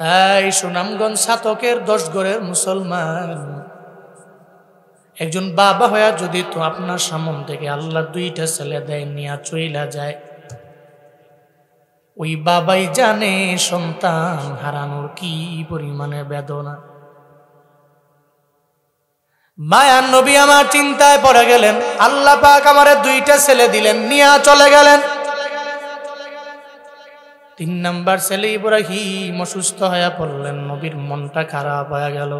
এই সুনামগঞ্জ ছাতকের 10 ঘরের মুসলমান, একজন বাবা হয়ে যদি তো আপনার সামনে থেকে আল্লাহ 2টা ছেলে দেয় নিয়ে চইলা যায়, ওই বাবাই জানে সন্তান হারানোর কি পরিমাণে বেদনা। মায়ার নবী আমার চিন্তায় পড়ে গেলেন। আল্লাহ পাক আমারে 2টা ছেলে দিলেন, নিয়ে চলে গেলেন। 3 নাম্বার ছেলে ইব্রাহিম অসুস্থ হয়ে পড়লেন। নবীর মনটা খারাপ হয়ে গেল।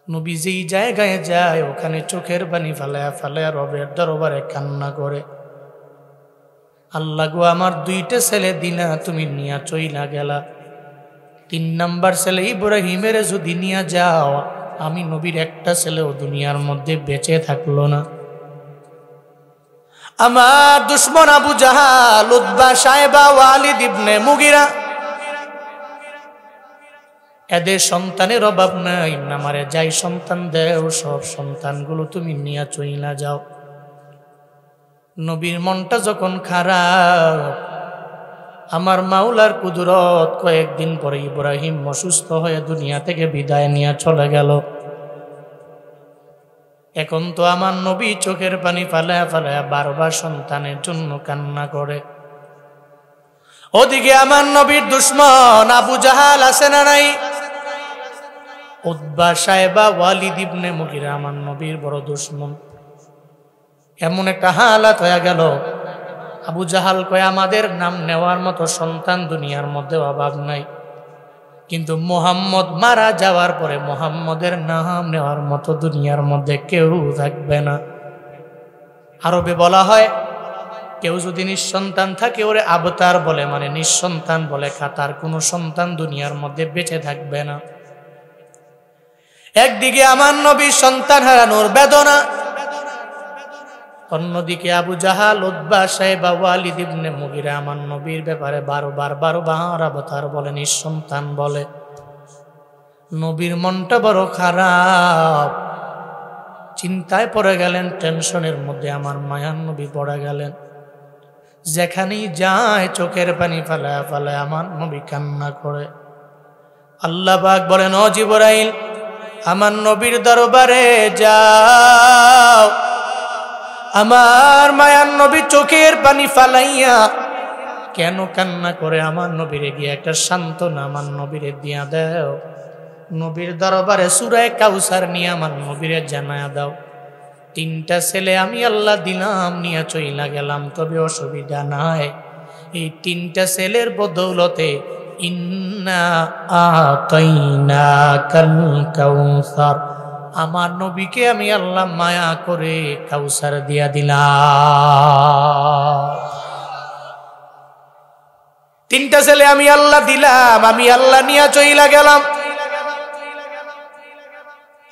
নবী যেই জায়গায় যায় ওখানে চোখের পানি ফালায়া ফালায়া রবের দরবারে কান্না করে, আল্লাহ গো, আমার 2টা ছেলে দিনা, তুমি নিয়া চইলা গেলা। 3 নাম্বার ছেলে ইব্রাহিমের যদি নিয়া যাও, আমি নবীর একটা ছেলেও দুনিয়ার মধ্যে বেঁচে থাকলো না। আমার দুশ্মন আবু জাহাল, উতবা, সাইবা, ওয়ালিদ ইবনে মুগিরা, এদের সন্তানের অভাব নাই। আমারে যাই সন্তান দেও, সব সন্তানগুলো তুমি নিয়া চইলা যাও। নবীর মনটা যখন খারাপ, আমার মাওলার কুদরত, কয়েকদিন পরে ইব্রাহিম অসুস্থ হয়ে দুনিয়া থেকে বিদায় নিয়ে চলে গেল। এখন তো আমার নবী চোখের পানি ফালায়া ফালায়া বারবার সন্তানের জন্য কান্না করে। ওদিকে আমার নবীর দুশ্মন আবু জাহাল আছে না নাই? উতবা, সাইবা, ওয়ালিদ ইবনে মুগিরা আমার নবীর বড় দুশ্মন। এমন একটা হালাত হয়ে গেল, আবু জাহাল কয় আমাদের নাম নেওয়ার মতো সন্তান দুনিয়ার মধ্যে অভাব নাই, কিন্তু মুহাম্মদ মারা যাওয়ার পরে মুহাম্মদের নাম নেওয়ার মতো দুনিয়ার মধ্যে কেউ থাকবে না। আরবে বলা হয়, কেউ যদি নিঃসন্তান থাকে ওরে আবতার বলে, মানে নিঃসন্তান বলে, তার কোনো সন্তান দুনিয়ার মধ্যে বেঁচে থাকবে না। একদিকে আমার নবীর সন্তান হারানোর বেদনা, অন্যদিকে আবু জাহাল, উতবা, সাইবা, ওয়ালিদ ইবনে মুগিরা আমার নবীর ব্যাপারে বারবার আবতার বলে, নিঃসন্তান বলে। নবীর মনটা বড় খারাপ, চিন্তায় পড়ে গেলেন, টেনশনের মধ্যে আমার মায়ার নবী পড়ে গেলেন। যেখানেই যায় চোখের পানি ফালায় ফালায় আমার নবী কান্না করে। আল্লাহ পাক বলেন, ও জিবরাইল, আমার নবীর দরবারে যাও। আমার মায়ার নবী চোখের পানি ফালাইয়া কেন কান্না করে, আমার নবীরে গিয়ে একটা সান্ত্বনা আমার নবীরে দিয়া দাও। নবীর দরবারে সূরা কাউসার নিয়ে আমার নবীরে জানায়া দাও, 3টা ছেলে আমি আল্লাহ দিলাম, নিয়ে চইলা গেলাম, তবে অসুবিধা নাই। এই 3টা ছেলের বদৌলতে ইন্না আতাইনাকাল কাউসার, আমার নবীকে আমি আল্লাহ মায়া করে কাউসার দিয়া দিলাম। 3টা ছেলে আমি আল্লাহ দিলাম, আমি আল্লাহ নিয়ে চইলা গেলাম।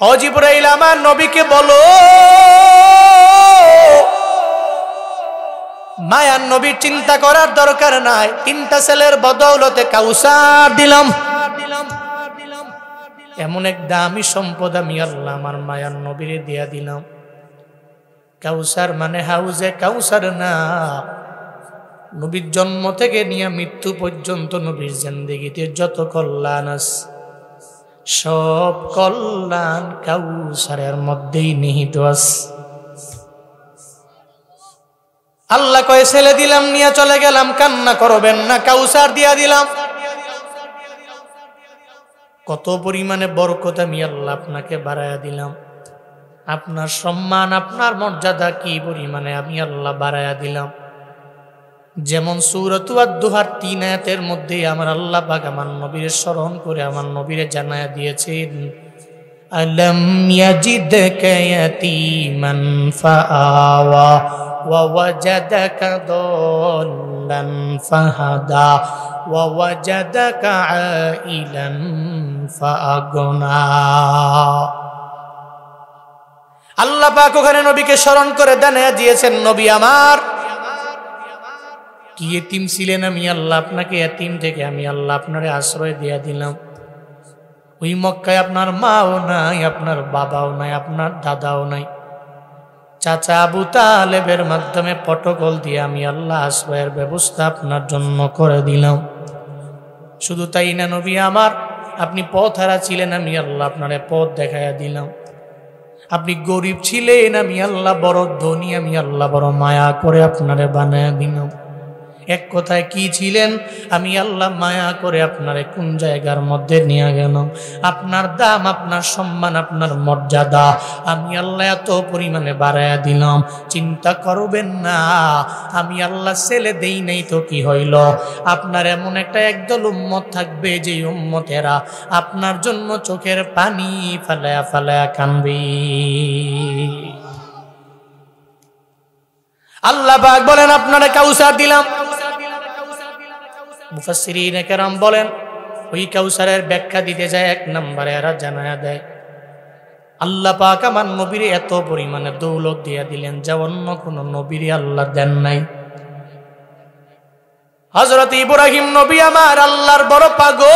ও জিবরাইল, আমার নবীকে বলো মায়ার নবীর চিন্তা করার দরকার নাই, 3টা ছেলের বদৌলতে কাউসার দিলাম। এমন এক দামি সম্পদ আমি আল্লাহ আমার মায়ার নবীরে দিয়া দিলাম। কাউসার মানে হাউজে কাউসার না, নবীর জন্ম থেকে নিয়ে মৃত্যু পর্যন্ত নবীর জিন্দেগিতে যত কল্যাণ আছে, সব কল্যাণ কাউসারের মধ্যেই নিহিত আছে। আল্লাহ কয় ছেলে দিলাম, নিয়ে চলে গেলাম, কান্না করবেন না, কাউসার দিয়া দিলাম। কত পরিমাণে বরকত আমি আল্লাহ আপনাকে বাড়ায়া দিলাম। আপনার সম্মান, আপনার মর্যাদা কি পরিমাণে আমি আল্লাহ বাড়ায়া দিলাম। যেমন সূরাতু আদ-দুহার 3 আয়াতের মধ্যে আমার আল্লাহ পাক আমার নবীর স্মরণ করে আমার নবীরে জানায়া দিয়েছেন, আলম ইয়াজিদকা ইয়াতীমান ফাআওয়া ওয়া ওয়াজাদাকা দাল্লান ফাহাদা ওয়া ওয়াজাদাকা আইলান ফাআগনা। আল্লাহ পাক ওখানে নবীকে স্মরণ করে জানায়া দিয়েছেন, নবী আমার কি এতিম ছিলেন, আমি আল্লাহ আপনাকে এতিম থেকে আমি আল্লাহ আপনারে আশ্রয় দিয়া দিলাম। ওই মক্কায় আপনার মাও নাই, আপনার বাবাও নাই, আপনার দাদাও নাই। চাচা আবু তালেবের মাধ্যমে প্রটোকল দিয়ে আমি আল্লাহ আশ্রয়ের ব্যবস্থা আপনার জন্য করে দিলাম। শুধু তাই না নবী আমার, আপনি পথ হারা ছিলেন, আমি আল্লাহ আপনারে পথ দেখাইয়া দিলাম। আপনি গরিব ছিলেন, আমি আল্লাহ বড় ধনী, আমি আল্লাহ বড় মায়া করে আপনারে বানায়া দিলাম। এক কথায় কি ছিলেন, আমি আল্লাহ মায়া করে আপনারে কোন জায়গার মধ্যে নিয়ে গেলাম। আপনার দাম, আপনার সম্মান, আপনার মর্যাদা আমি আল্লাহ এত পরিমাণে বাড়াইয়া দিলাম, চিন্তা করবেন না। আমি আল্লাহ ছেলে দেই নাই তো কি হইল, আপনার এমন একটা একদল উম্মত থাকবে যে উম্মতেরা আপনার জন্য চোখের পানি ফালায়া ফালায়া কানবে। আল্লাহ পাক বলেন আপনারা কাউসার দিলাম। মুফাসসিরিনে কেরাম বলেন ওই কাউসারের ব্যাখ্যা দিতে যায় এক নম্বরে এরা জানায়া দেয় আল্লাহ পাক আমার নবীর এত পরিমাণে দৌলত দিয়া দিলেন যা অন্য কোন নবীর আল্লাহ দেন নাই। হযরত ইব্রাহিম নবী আমার আল্লাহর বড় পাগল,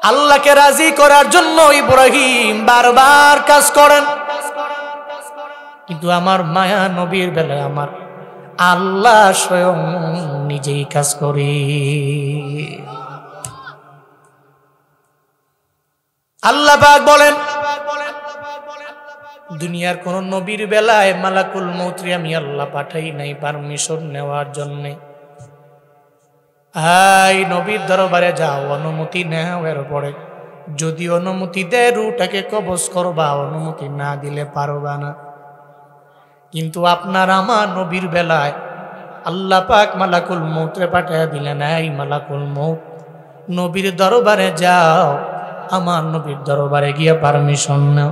আল্লাহকে রাজি করার জন্য ইব্রাহিম বারবার কাজ করেন, কিন্তু আমার মায়া নবীর বেলায় আমার আল্লাহ স্বয়ং নিজেই কাজ করে। আল্লাহ পাক বলেন দুনিয়ার কোন নবীর বেলায় মালাকুল মউত আমি আল্লাহ পাঠাই নাই পারমিশন নেওয়ার জন্য। এই নবীর দরবারে যাও, অনুমতি নাও, এরপরে যদি অনুমতি দেয় রূহটাকে কবজ করবা, অনুমতি না দিলে পারবা না। কিন্তু আপনার আমার নবীর বেলায় আল্লাহ পাক মালাকুল মউতরে পাঠিয়ে দিলেন, এই মালাকুল মউত নবীর দরবারে যাও, আমার নবীর দরবারে গিয়ে পারমিশন নাও।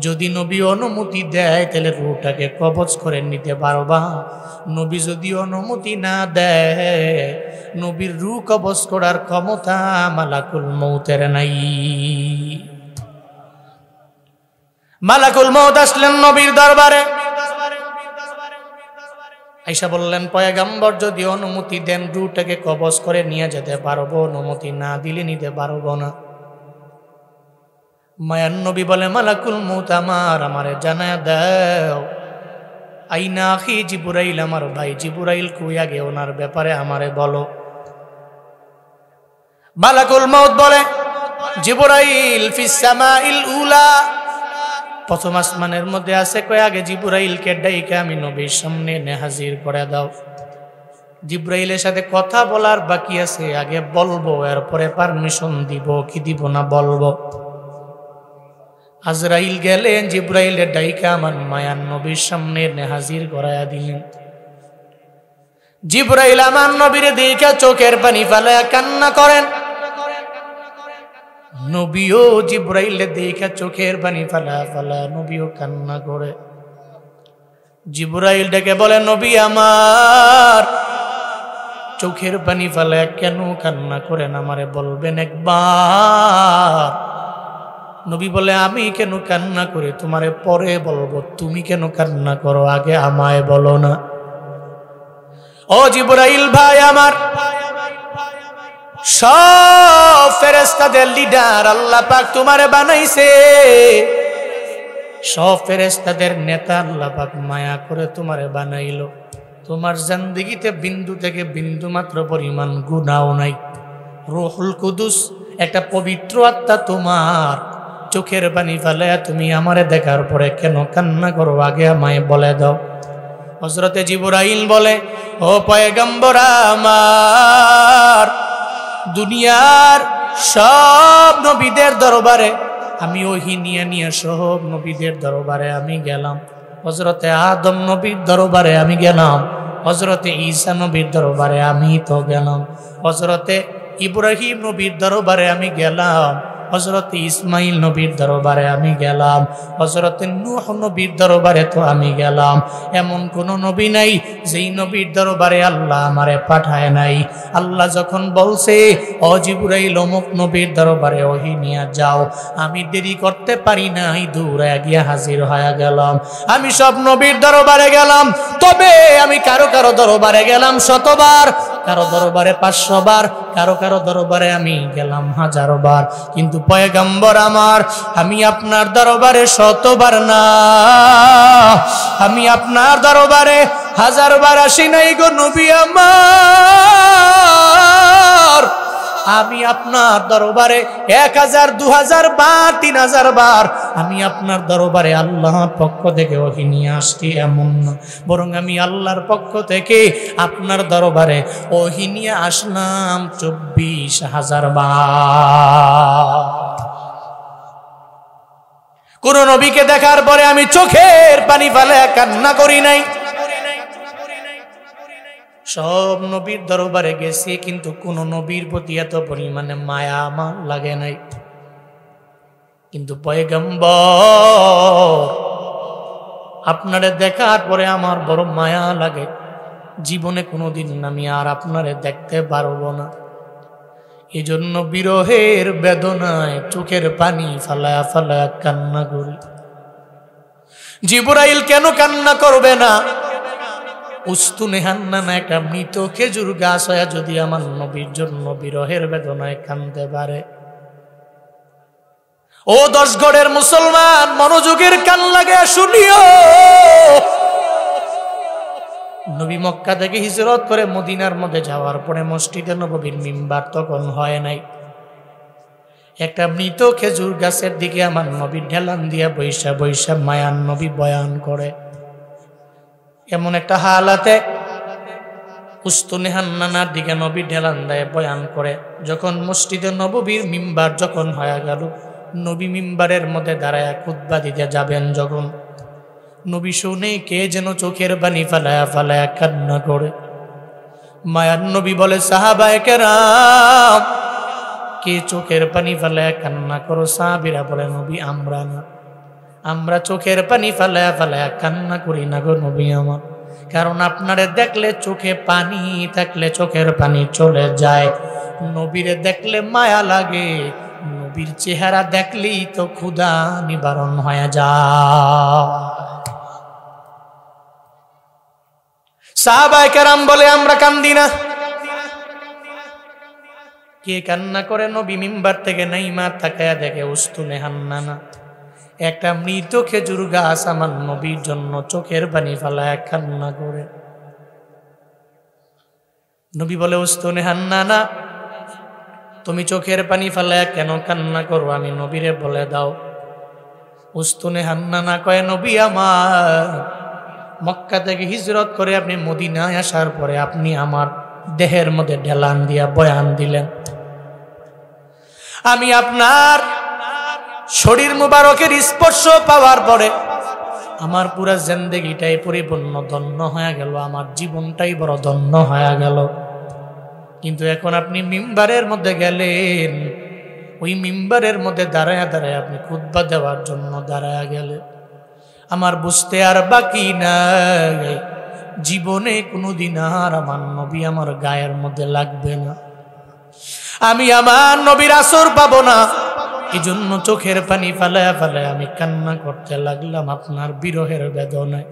যদি নবী অনুমতি দেয় তাহলে রূহটাকে কবজ করে নিতে পারবা, নবী যদি অনুমতি না দেয় নবীর রূহ কবজ করার ক্ষমতা মালাকুল মউতের নাই। মালাকুল মউত আসলেন নবীর দরবারে, আয়েশা বললেন পয়গম্বর যদি অনুমতি দেন রূহটাকে কবজ করে নিয়ে যেতে পারবো, অনুমতি না দিলে নিতে পারবো না। মায়ান নবী বলে মালাকুল মউত আমারে জানায়া দাও আইনা আখি জিবরাইল, আমার ভাই জিবরাইল কই, আগে ওনার ব্যাপারে আমারে বলো। মালাকুল মউত বলে জিবরাইল ফিস সামাইল উলা, প্রথম আসমানের মধ্যে আছে, কয় আগে জিবরাইলকে ডাইকা আমি নবীর সামনে এনে হাজির করে দাও। জিবরাইলের সাথে কথা বলার বাকি আছে, আগে বলবো এরপরে পারমিশন দিব কি দিব না বলবো। আজরাইল গেলেন, জিবরাইলের ডাইকা আমার মায়ান নবীর সামনে এনে হাজির করায়া দিলেন। জিবরাইল আমার নবীর দেখা চোখের পানি ফেলায়া কান্না করেন, নবীও জিবরাইলে দেখা চোখের পানি ফালা ফালা নবীও কান্না করে। জিবরাইল ডেকে বলে নবী আমার চোখের পানি ফালা কেন কান্না করেন, আমারে বলবেন একবার। নবী বলে আমি কেন কান্না করি তোমারে পরে বলবো, তুমি কেন কান্না করো আগে আমায় বলো না। ও জিবরাইল ভাই আমার, সব ফেরেশতাদের লিডার আল্লাহ পাক তোমারে বানাইছে, সব ফেরেশতাদের নেতা আল্লাহ পাক মায়া করে তোমারে বানাইলো। তোমার জিন্দেগিতে বিন্দু থেকে বিন্দু মাত্র পরিমাণ গুনাহ নাই। রূহুল কুদুস একটা পবিত্র আত্মা তোমার চোখের পানি ফেলায়া তুমি আমারে দেখার পরে কেন কান্না করো আগে আমায় বলে দাও। হযরতে জিবরাইল বলে ও পয়গম্বর আমার, দুনিয়ার সব নবীদের দরবারে আমি ওহী নিয়ে নিয়ে সব নবীদের দরবারে আমি গেলাম। হযরতে আদম নবীর দরবারে আমি গেলাম, হযরতে ঈসা নবীর দরবারে আমি তো গেলাম, হযরতে ইব্রাহিম নবীর দরবারে আমি গেলাম, হযরতে ইসমাইল নবীর দরবারে আমি গেলাম, হযরতে নূহ নবীর দরবারে তো আমি গেলাম। এমন কোন নবী নাই যেই নবীর দরবারে আল্লাহ আমারে পাঠায় নাই। আল্লাহ যখন বলছে ও জিবরাইল অমুক নবীর দরবারে ওহী নিয়ে যাও, আমি দেরি করতে পারি নাই, দৌড়ে গিয়ে হাজির হয়ে গেলাম। আমি সব নবীর দরবারে গেলাম, তবে আমি কারো কারো দরবারে গেলাম শতবার, কারো দরবারে 500 বার, কারো কারো দরবারে আমি গেলাম 1000 বার। কিন্তু পয়গম্বর আমার, আমি আপনার দরবারে 100 বার না, আমি আপনার দরবারে 1000 বার আসি নাই গো নবী আমার, আমি আপনার দরবারে 1000, 2000 বার, 3000 বার আমি আপনার দরবারে আল্লাহর পক্ষ থেকে ওহী নিয়ে আসছি এমন না, বরং আমি আল্লাহর পক্ষ থেকে আপনার দরবারে ওহী নিয়ে আসলাম 24,000 বার। কোন নবীকে দেখার পরে আমি চোখের পানি ফেলে কান্না করি নাই। সব নবীর দরবারে গেছি, কিন্তু কোন নবীর প্রতি এত পরিমাণে মায়া আমার লাগে নাই। কিন্তু পয়গম্বর আপনারে দেখার পরে আমার বড় মায়া লাগে। জীবনে কোনোদিন আমি আর আপনারে দেখতে পারবো না, এজন্য বিরহের বেদনায় চোখের পানি ফালায়া ফালায়া কান্না করি। জিবরাইল কেন কান্না করবে না? উস্তুনে হান্নানা একটা মৃত খেজুর গাছ হয়ে যদি আমার নবীর জন্য বিরহের বেদনায় কাঁদতে পারে। ও 10 গড়ের মুসলমান, মনোযোগের কান লাগে শুনিও। নবী মক্কা থেকে হিজরত করে মদিনার মধ্যে যাওয়ার পরে মসজিদে নববীর মিম্বার তখন হয় নাই। একটা মৃত খেজুর গাছের দিকে আমার নবী ঢেলান দিয়া বৈশা বৈশা মায়ান নবী বয়ান করে। এমন একটা হালাতে উস্তুনে হান্নানার দিকে নবী ঢেলান দেয় বয়ান করে। যখন মসজিদে নববীর মিম্বার যখন হয়ে গেল, নবী মিম্বারের মধ্যে দাঁড়ায় খুতবা দিতে যাবেন, যখন নবী শুনে কে যেন চোখের পানি ফালায়া ফালায়া কান্না করে। মায়ার নবী বলে, সাহাবায়ে কেরাম, কে চোখের পানি ফালায়া কান্না করো? সাহাবীরা বলে, নবী আমরা না, আমরা চোখের পানি ফালায়া ফালায়া কান্না করি না গো নবী আমার, কারণ আপনারে দেখলে চোখে পানি থাকলে চোখের পানি চলে যায়, নবীরে দেখলে মায়া লাগে, নবীর চেহারা দেখলেই তো ক্ষুধা নিবারণ হয়ে যায়। সাহাবায়ে কেরাম বলে, আমরা কান্দি না। কে কান্না করে? নবী মিম্বার থেকে নাইমা তাকায়া দেখে উস্তুনে হান্নানা একটা মৃত খেজুর গাছ আমার নবীর জন্য চোখের পানি ফালায়া কান্না করে। নবী বলে, উস্তুনে হান্নানা, তুমি চোখের পানি ফালায়া কেন কান্না করো? আমি নবীরে বলে দাও। উস্তুনে হান্নানা কয়, নবী আমার, মক্কা থেকে হিজরত করে আপনি মদিনায় আসার পরে আপনি আমার দেহের মধ্যে ঢেলান দিয়া বয়ান দিলেন, আমি আপনার শরীর মুবারকের স্পর্শ পাওয়ার পরে আমার পুরা জিন্দেগিটাই পরিপূর্ণ ধন্য হয়ে গেল, আমার জীবনটাই বড় ধন্য হয়ে গেল। কিন্তু এখন আপনি মিম্বারের মধ্যে গেলেন, ওই মিম্বারের মধ্যে দাঁড়ায়া দাঁড়ায় আপনি খুতবা দেওয়ার জন্য দাঁড়ায়া গেলেন, আমার বুঝতে আর বাকি নাই জীবনে কোনোদিন আর আমার নবী আমার গায়ের মধ্যে লাগবে না, আমি আমার নবীর আসর পাবো না। এই জন্য চোখের পানি ফালায়া ফালায়া আমি কান্না করতে লাগলাম আপনার বিরহের বেদনায়।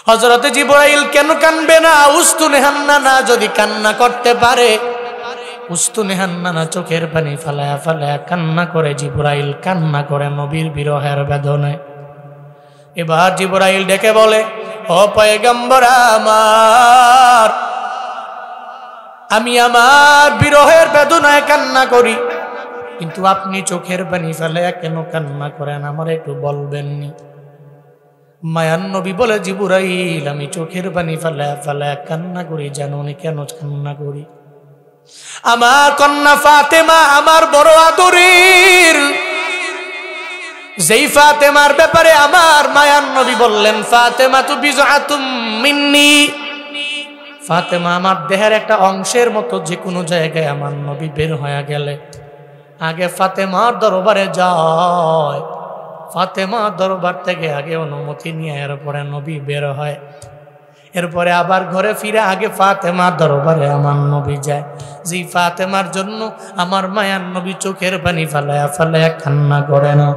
হযরত জিবরাইল কেন কানবে না? উস্তুনে হান্নানা যদি কান্না করতে পারে, উস্তুনে হান্নানা চোখের পানি ফালায়া ফালায়া কান্না করে, জিবরাইল কান্না করে নবীর বিরহের বেদনায়। এবার জিবরাইল ডেকে বলে, ও পয়গম্বর আমার, আমি আমার বিরহের বেদনায় কান্না করি, কিন্তু আপনি চোখের পানি ফেলে কেন কান্না করেন আমার একটু বলবেননি? মায়ান নবী বলে, জিবরাইল, আমি চোখের পানি ফেলে ফেলে কান্না করি, জানুনি কেন কান্না করি? আমার কন্যা ফাতেমা আমার বড় আদরের, যেই ফাতেমার ব্যাপারে আমার মায়ান নবী বললেন, ফাতেমা তু বিজআতুম মিন্নি, ফাতেমা আমার দেহের একটা অংশের মতো, যে কোনো জায়গায় আমার নবী বের হয়ে গেলে আগে ফাতেমার দরবারে যায়, ফাতেমার দরবার থেকে আগে অনুমতি নিয়ে এরপরে নবী বের হয়, এরপরে আবার ঘরে ফিরে আগে ফাতেমার দরবারে আমার নবী যায়। যেই ফাতেমার জন্য আমার মায়ার নবী চোখের পানি ফালায়া ফালায়া কান্না করে না,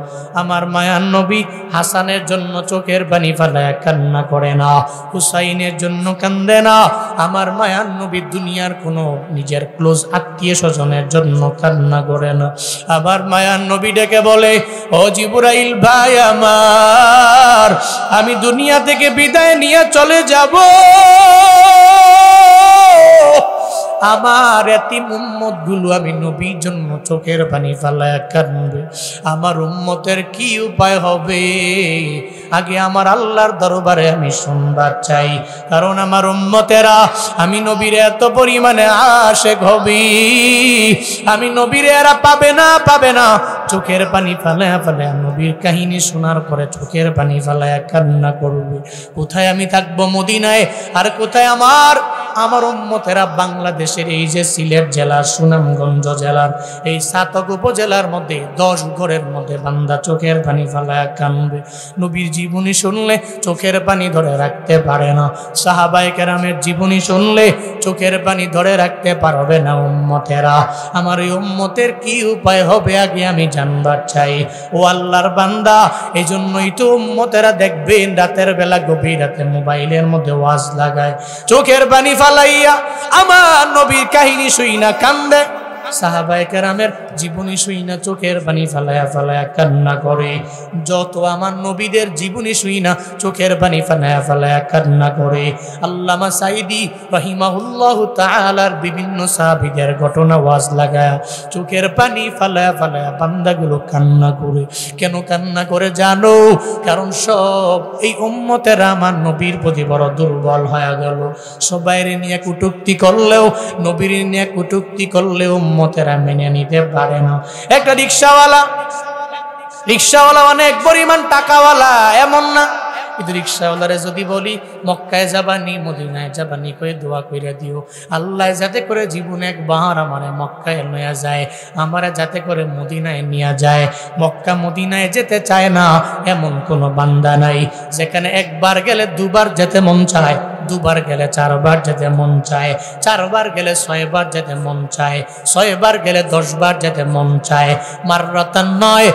আমার মায়ার নবী হাসানের জন্য চোখের পানি ফালায়া কান্না করে না, হুসাইনের জন্য কান্দে না, আমার মায়ার নবী দুনিয়ার কোনো নিজের ক্লোজ আত্মীয় স্বজনের জন্য কান্না করে না। আবার মায়ার নবী ডেকে বলে, ও জিবরাইল ভাই আমার, আমি দুনিয়া থেকে বিদায় নিয়ে চলে যাব, আমার এতিম উম্মত গুলো আমি নবীর জন্য চোখের পানি ফালায়া কাঁদবে, আমার উম্মতের কি উপায় হবে? আগে আমার আল্লাহর দরবারে আমি শুনবার চাই, কারণ আমার উম্মতেরা আমি নবীর এত পরিমাণে আশেক হবি, আমি নবীর এরা পাবে না চোখের পানি ফালায়া ফালায়া নবীর কাহিনী শোনার পরে চোখের পানি ফালায়া কান্না করবে। কোথায় আমি থাকবো? মদিনায়। আর কোথায় আমার উম্মতেরা? বাংলাদেশের এই যে সিলেট জেলার সুনামগঞ্জ জেলার এই সাতক উপজেলার মধ্যে 10 ঘরের মধ্যে বান্দা চোখের পানি ফালায়া কাঁদবে। নবীর জীবনী শুনলে চোখের পানি ধরে রাখতে পারে না, সাহাবায়ে কেরামের জীবনী শুনলে চোখের পানি ধরে রাখতে পারবে না উম্মতেরা। আমার এই উম্মতের কি উপায় হবে আগে আমি জানবার চাই। ও আল্লাহর বান্দা, এই জন্যই তো উম্মতেরা দেখবেন রাতের বেলা গভীর রাতে মোবাইলের মধ্যে ওয়াজ লাগায়, চোখের পানি ফালাইয়া আমার নবীর কাহিনী শুই না কান্দে, সাহাবায়ে কেরামের জীবনী শুই না চোখের পানি ফালায়া ফালায়া কান্না করে। যত আমার নবীদের জীবনী শুই না চোখের পানি ফালায়া ফালায়া কান্না করে। আল্লামা সাইদি রাহিমাহুল্লাহু তাআলার বিভিন্ন সাহাবীদের ঘটনা ওয়াজ লাগায়া চোখের পানি ফালায়া ফালায়া বান্দাগুলো কান্না করে। কেন কান্না করে জানো? কারণ সব এই উম্মতেরা আমার নবীর প্রতি বড় দুর্বল হয়ে গেল। সবাইরে নিয়ে কটূক্তি করলেও, নবীর নিয়ে কটূক্তি করলেও উম্মতেরা মেনে নিতে পারে না। একটা রিকশাওয়ালা অনেক পরিমাণ টাকাওয়ালা এমন না, কিন্তু রিকশাওয়ালারে যদি বলি মক্কায় যাবানি মদিনায় যাবানি কয়ে দোয়া কইরা দিও, আল্লাহ যাতে করে জীবনে একবার আমারে মক্কায় লইয়া যায়, আমারে যাতে করে মদিনায় নিয়ে যায়। মক্কা মদিনায় যেতে চায় না এমন কোনো বান্দা নাই, যেখানে একবার গেলে দুবার যেতে মন চায়, দুবার গেলে 4 বার যেতে মন চায়, 4 বার গেলে 6 বার যেতে মন চায়, 6 বার গেলে 10 বার যেতে মন চায়। মাররাতান নয়,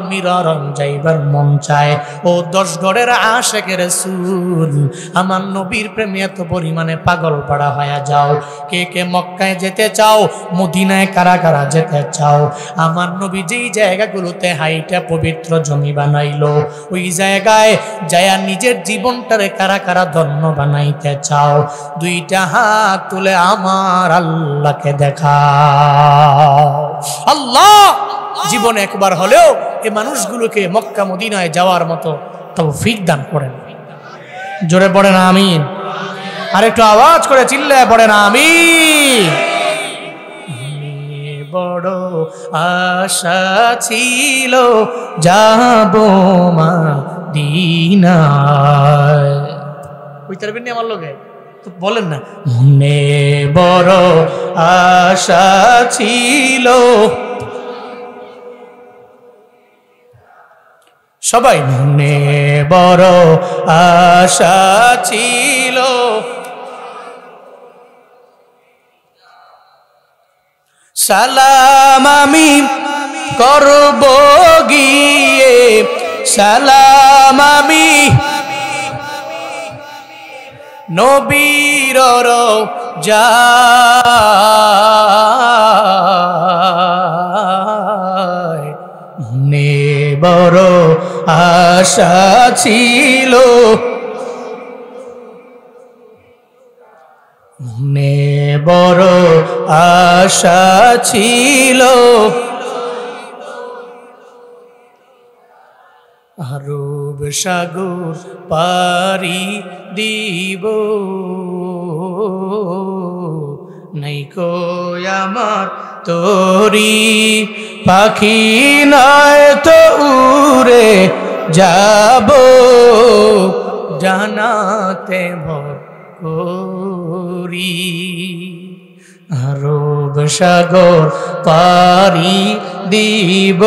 মিরারন যাইবার মন চায়। ও 10 ঘরের আশিকে রাসূল, আমার নবীর প্রেমে এত পরিমাণে পাগল পাড়া হয়ে যাও। কে কে মক্কায় যেতে চাও? মদিনায় কারা কারা যেতে চাও? আমার নবী যেই জায়গাগুলোতে হাইটা পবিত্র জমি বানাইলো, ওই জায়গায় যায়া নিজের জীবনটারে কারা কারা ধন্য বানাইতে চাও? 2টা হাত তুলে আমার আল্লাহকে দেখাও। আল্লাহ জীবনে একবার হলেও এই মানুষগুলোকে মক্কা মদিনায় যাওয়ার মতো তৌফিক দান করেন। জোরে পড়েন আমিন। আর একটু আওয়াজ করে চিল্লায় পড়েন আমিন। বড় আশা ছিল যাব মদিনায়। বুঝতে পারবেন আমার লোকে তো বলেন না, মনে বড় আশা ছিল। সবাই মনে বড় আশা ছিল, সালাম আমি করব গিয়ে, সালাম আমি নবীর রওজায়। মনে বড় আশা ছিল, মনে বড় আশা ছিল, আরব সাগর পারি দিব, নাইকো আমার তোরি পাখি নয় তো উড়ে যাব জানাতে ভরি। আরব সাগর পারি দিব,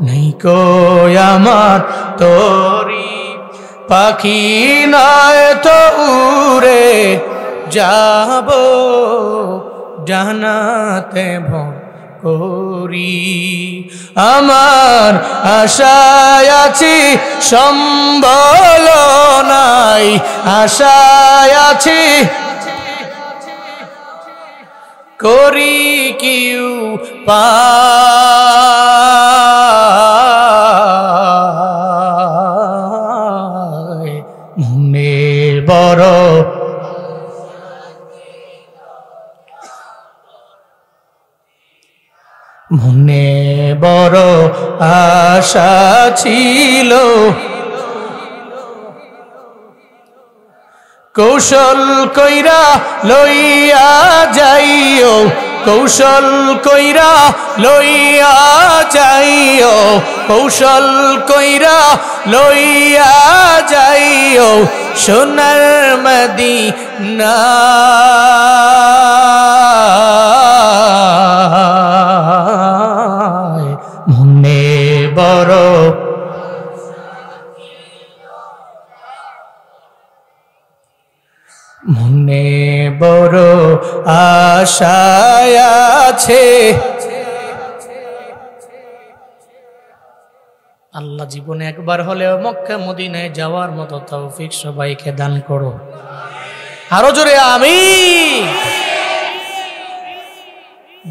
নাইকো আমার তোরি পাখি নয় তো উড়ে যাব জান্নাতে ভর করি। আমার আশায় আছি সম্বল নাই, আশায় আছি করি কি উপায়। মনে বড় মনে বড় আশা ছিল, কৌশল কইরা লইয়া যাইও, কৌশল কইরা লইয়া যাইও, কৌশল কইরা লইয়া যাইও সোনার মদিনা। মনে বড় মনে বড় আশায় আছে। আল্লাহ জীবনে একবার হলেও মক্কা মদিনায় যাওয়ার মতো তৌফিক সবাইকে দান করো। আরো জোরে আমিন।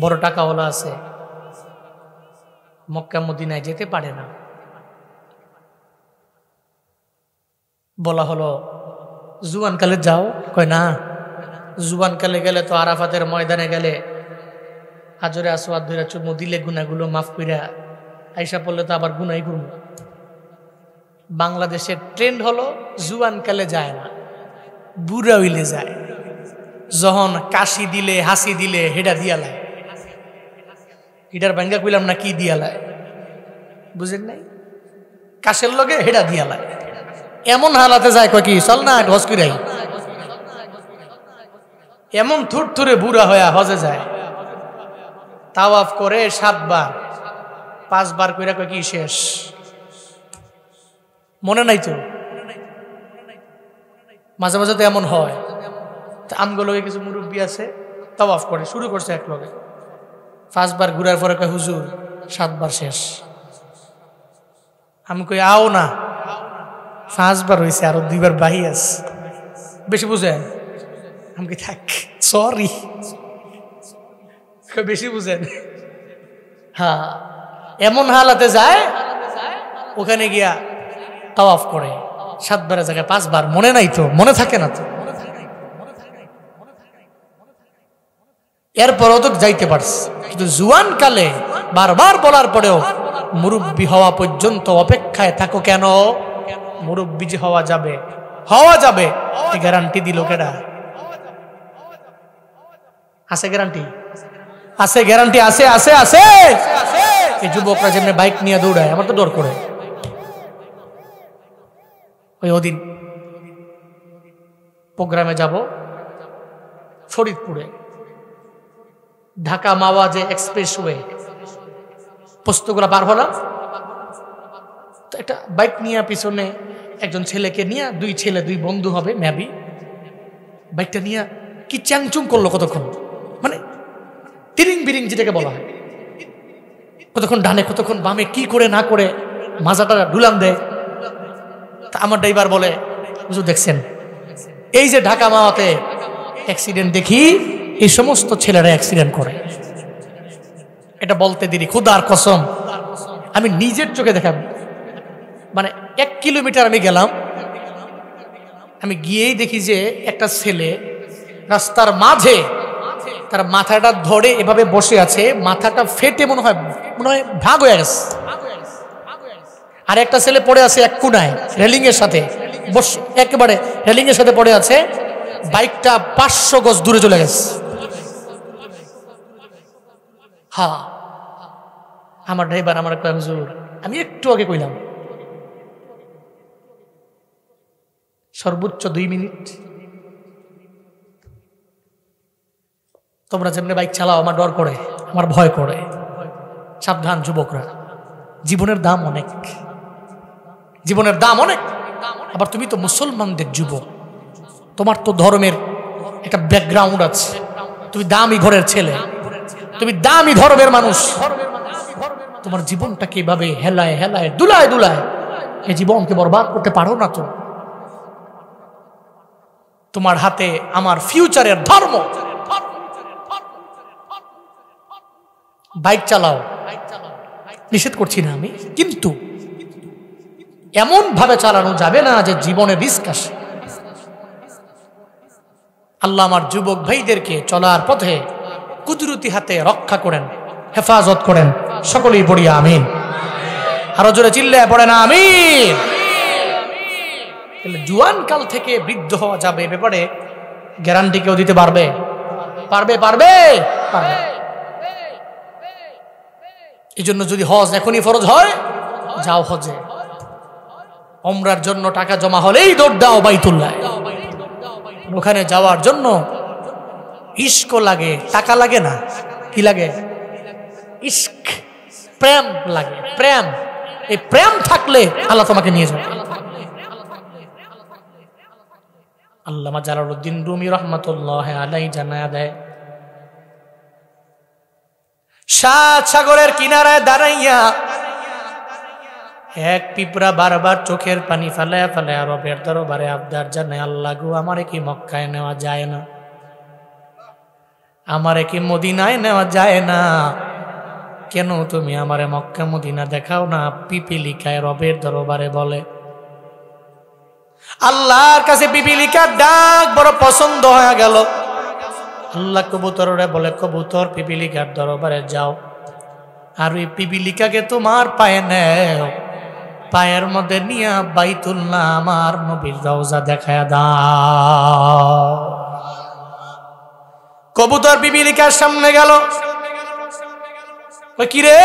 বড় টাকাওয়ালা আছে, মক্কা মদিনায় যেতে পারে না। বলা হলো জুয়ানকালে যাও, কয় না, জুয়ানকালে গেলে তো আরাফাতের ময়দানে গেলে হাজরে আসওয়াদ ধইরা চুমু দিলে গুনাহগুলো মাফ কইরা আইসা পড়লে তো আবার গুনাই করব। বাংলাদেশের ট্রেন্ড হলো জুয়ানকালে যায় না, বুড়া হইলে যায়। যখন কাশি দিলে হাসি দিলে হেডা দিয়ালায়, এটার ব্যাঙ্গা কইলাম না কি দিয়ালায়, বুঝেন নাই? কাশের লগে হেডা দিয়ালায়, এমন হালাতে যায় কয় কি চল না হজ কইরাই, এমন থুরথুরে বুড়া হয়ে হজে যায়। তাওয়াফ করে 7 বার 5 বার কইরা কয় কি শেষ, মনে নাই তো? মাঝে মাঝে তো এমন হয়। আমগুলোকে কিছু মুরব্বী আছে তাওয়াফ করে শুরু করছে এক লগে, 5 বার ঘুরার পরে কয় হুজুর 7 বার শেষ। আমি কই আও না, 5 বার হয়েছে, আরো 2 বার বাহি আছে, বেশি বুঝেন? আমি কি থাক সরি, বেশি বুঝেন? হ্যাঁ, এমন হালাতে যায় ওখানে গিয়া তাওয়াফ করে 7 বারের জায়গায় 5 বার, মনে নাই তো, মনে থাকে না তো। এরপরও তো যাইতে পারছে, কিন্তু জুয়ান কালে বারবার বলার পরেও মুরব্বী হওয়া পর্যন্ত অপেক্ষায় থাকো কেন? মুরব্বী যে হওয়া যাবে, হওয়া যাবে, গ্যারান্টি দিল কেডা? আছে গ্যারান্টি? আছে গ্যারান্টি? আছে আছে আছে। এই যুবকরা যেমনি বাইক নিয়ে দৌড়ায়, আমার তো ডর করে। ওদিন প্রোগ্রামে যাব ফরিদপুরে, ঢাকা মাওয়া যে এক্সপ্রেসওয়ে, পোস্তগুলা পার হলাম তো একটা বাইক নিয়ে পিছনে একজন ছেলেকে নিয়ে, 2 ছেলে 2 বন্ধু হবে মেবি, বাইকটা নিয়ে কি চ্যাংচুং করলো কতক্ষণ, মানে তিরিং বিরিং যেটাকে বলা হয়, কতক্ষণ ডানে কতক্ষণ বামে, কি করে না করে মাজাটা ঢুলাম দেয়। তা আমার ড্রাইভার বলে হুজুর দেখছেন এই যে ঢাকা মাওয়াতে অ্যাক্সিডেন্ট দেখি, এই সমস্ত ছেলেরা অ্যাক্সিডেন্ট করে। এটা বলতে দেরি, খুদার কসম আমি নিজের চোখে দেখাব, মানে 1 কিলোমিটার আমি গেলাম, আমি গিয়েই দেখি যে একটা ছেলে রাস্তার মাঝে তার মাথাটা ধরে এভাবে বসে আছে, মাথাটা ফেটে মনে হয় ভাগ হয়ে গেছে, আর একটা ছেলে পড়ে আছে এক কোনায় রেলিং এর সাথে, একেবারে রেলিং এর সাথে পড়ে আছে, বাইকটা 500 গজ দূরে চলে গেছে। হ্যাঁ, আমার ড্রাইভার আমার কয় হুজুর, আমি একটু আগে কইলাম সর্বোচ্চ 2 মিনিট, তোমরা যেমনি বাইক চালাও আমার ডর করে, আমার ভয় করে। সাবধান যুবকরা, জীবনের দাম অনেক, জীবনের দাম অনেক। আবার তুমি তো মুসলমানদের যুবক, তোমার তো ধর্মের একটা ব্যাকগ্রাউন্ড আছে, তুমি দামি ঘরের ছেলে, তুমি দামি ধর্মের মানুষ, তোমার জীবনটাকে এভাবে হেলায় হেলায় দুলায় দুলায় এই জীবনকে বরবাদ করতে পারো না। তো তোমার হাতে আমার ফিউচারের ধর্ম। বাইক চালাও, নিষেধ করছি না আমি, কিন্তু এমন ভাবে চালানো যাবে না যে জীবনে রিস্ক আসে। আল্লাহ আমার যুবক ভাইদেরকে চলার পথে কুদরতি হাতে রক্ষা করেন, হেফাজত করেন। সকলেই পড়ি আমিন। আরো জোরে চিল্লায় পড়েন আমিন। জুয়ান কাল থেকে বৃদ্ধ হওয়া যাবে, এ ব্যাপারে গ্যারান্টি কেউ দিতে পারবে? পারবে পারবে পারবে। এই জন্য যদি হজ এখনই ফরজ হয়, যাও হজে। ওমরার জন্য টাকা জমা হলেই দৌড় দাও বাইতুল্লাহ। ওখানে যাওয়ার জন্য ইশক লাগে, টাকা লাগে না। কি লাগে? ইশক, প্রেম লাগে। প্রেম, এই প্রেম থাকলে আল্লাহ তোমাকে নিয়ে যাবে। আল্লামা জালালউদ্দিন রুমি রহমাতুল্লাহ আলাইহি জানায়া দেয়, সাত সাগরের কিনারায় দাঁড়াইয়া এক পিঁপড়া বারবার চোখের পানি ফেলায়া ফেলায়া রবের দরবারে আবদার জানায়, আল্লাহ গো, আমারে কি মক্কায় নেওয়া যায় না? আমারে কি মদিনায় নেওয়া যায় না? কেন তুমি আমারে মক্কা মদিনা দেখাও না? পিপিলিকায় রবের দরবারে বলে। আল্লাহর কাছে পিপিলিকার ডাক বড় পছন্দ হয়ে গেল। আল্লাহ কবুতরে বলে, কবুতর পিপিলিকার দরবারে যাও, আর ওই পিপিলিকাকে তোমার পায়ে নেও, পায়ের মধ্যে নিয়ে বাইতুল্লাহ আমার নবীর রওজা দেখায়া দাও। কবুতর পিপিলিকার সামনে গেল। কিরে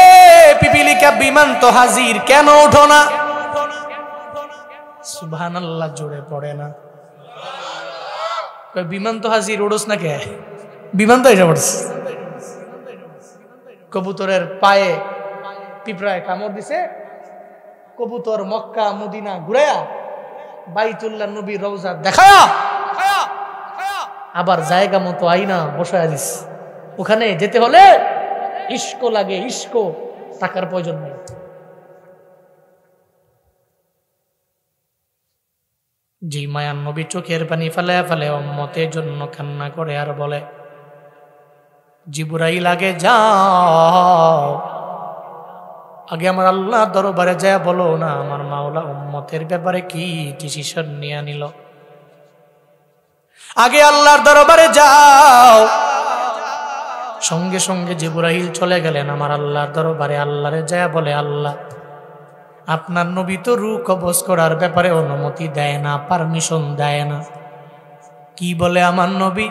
পিপিলিকা, বিমান তো হাজির, কেন ওঠো না? সুবহানাল্লাহ, জোরে পড়ে না। বিমান তো হাজির, ওড়োস না কে? বিমান তো এসে পড়ছে। কবুতরের পায়ে পিঁপড়ায় কামড় দিছে। কবুতর মক্কা মদিনা ঘুরায়া বাইতুল্লাহ নবীর রওজা দেখায়া আবার জায়গা মতো আইনা বসায়া দিস। ওখানে যেতে হলে ইশক লাগে, ইশক, টাকার প্রয়োজন নেই। জি মায়ান নবী চোখের পানি ফেলায়া ফেলে উম্মতের জন্য কান্না করে আর বলে, জিবরাইল আগে যাও, আগে আমার আল্লাহ দরবারে যায় বলো না আমার মাওলা উম্মতের ব্যাপারে কি ডিসিশন নিয়ে নিল। আগে আল্লাহর দরবারে যাও। সঙ্গে সঙ্গে জিবরাইল চলে গেলেন আমার আল্লাহর দরবারে। আল্লাহরে যায় বলে, আল্লাহ আপনার নবী তো রূহ কবজ করার ব্যাপারে অনুমতি দেয় না, পারমিশন দেয় না। কি বলে আমার নবী?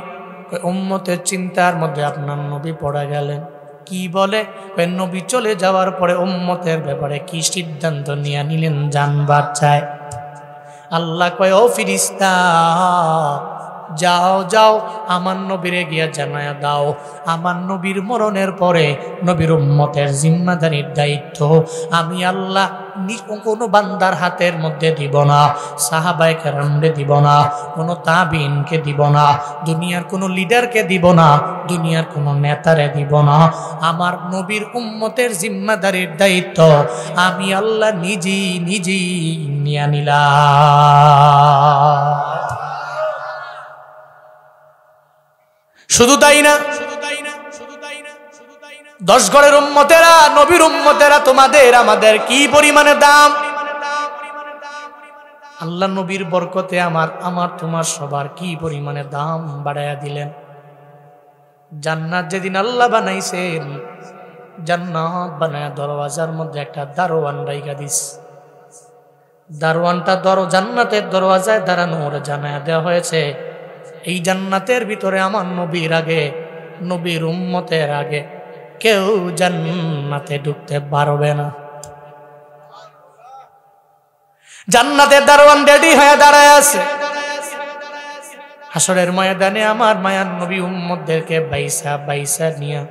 উম্মতের চিন্তার মধ্যে আপনার নবী পড়ে গেলেন। কি বলে? নবী চলে যাওয়ার পরে উম্মতের ব্যাপারে কি সিদ্ধান্ত নিয়ে নিলেন জানবার চায়। আল্লাহ কয়, ও ফিরিস্তা, যাও যাও আমার নবীরে গিয়া জানায়া দাও, আমার নবীর মরণের পরে নবীর উম্মতের জিম্মাদারির দায়িত্ব আমি আল্লাহ কোনো বান্দার হাতের মধ্যে দিব না, সাহাবায়ে কেরামকে দিব না, কোনো তাবিনকে দিব না, দুনিয়ার কোনো লিডারকে দিব না, দুনিয়ার কোনো নেতারে দিব না। আমার নবীর উম্মতের জিম্মাদারির দায়িত্ব আমি আল্লাহ নিজেই নিজেই নিয়ে নিলাম। শুধু তাই না, 10 ঘরের উম্মতেরা, নবীর উম্মতেরা, তোমাদের আমাদের কি পরিমাণে দাম। আল্লাহ নবীর বরকতে আমার তোমার সবার কি পরিমাণে দাম বাড়াইয়া দিলেন। জান্নাত যেদিন আল্লাহ বানাইছেন, জান্নাত বানায়া দরওয়াজার মধ্যে একটা দারোয়ান রাইখা দিস। দারোয়ানটা জান্নাতের দরওয়াজায় দাঁড়ানোর জানায়া দেওয়া হয়েছে, এই জান্নাতের ভিতরে আমার নবীর আগে, নবীর উম্মতের আগে কেউ জান্নাতে ঢুকতে পারবে না। জান্নাতের দারোয়ান রেডি হয়ে দাঁড়ায় আছে। হাসরের ময়দানে আমার মায়ার নবী উম্মতদেরকে বাইসা বাইসা নিয়া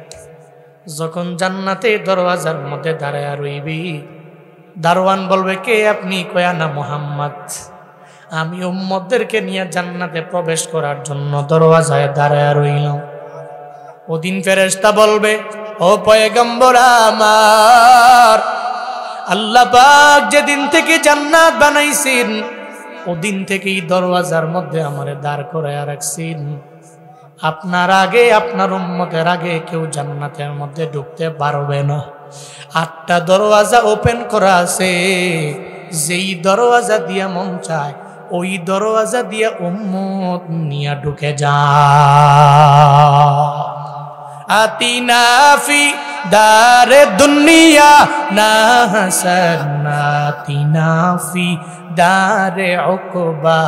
যখন জান্নাতের দরওয়াজার মধ্যে দাঁড়ায় রইবি, দারোয়ান বলবে, কে আপনি? কয়া না মুহাম্মদ। আমি উম্মতদেরকে নিয়ে জান্নাতে প্রবেশ করার জন্য দরওয়াজায় দাঁড়ায় রইলাম। ওদিন ফেরেশতা বলবে, ও পয়গম্বর আমার, আল্লাহ পাক যেদিন থেকে জান্নাত বানাইছেন ওদিন থেকেই দরওয়াজার মধ্যে আমারে দাঁড় করায় রাখছেন। আপনার আগে, আপনার উম্মতের আগে কেউ জান্নাতের মধ্যে ঢুকতে পারবে না। 8টা দরওয়াজা ওপেন করা আছে, যেই দরওয়াজা দিয়া মন চায় ওই দরওয়াজা দিয়া উম্মত নিয়া ঢুকে যায়। আতিনা ফি দারে দুনিয়া না হাসান, আতিনা ফি দারে উকবা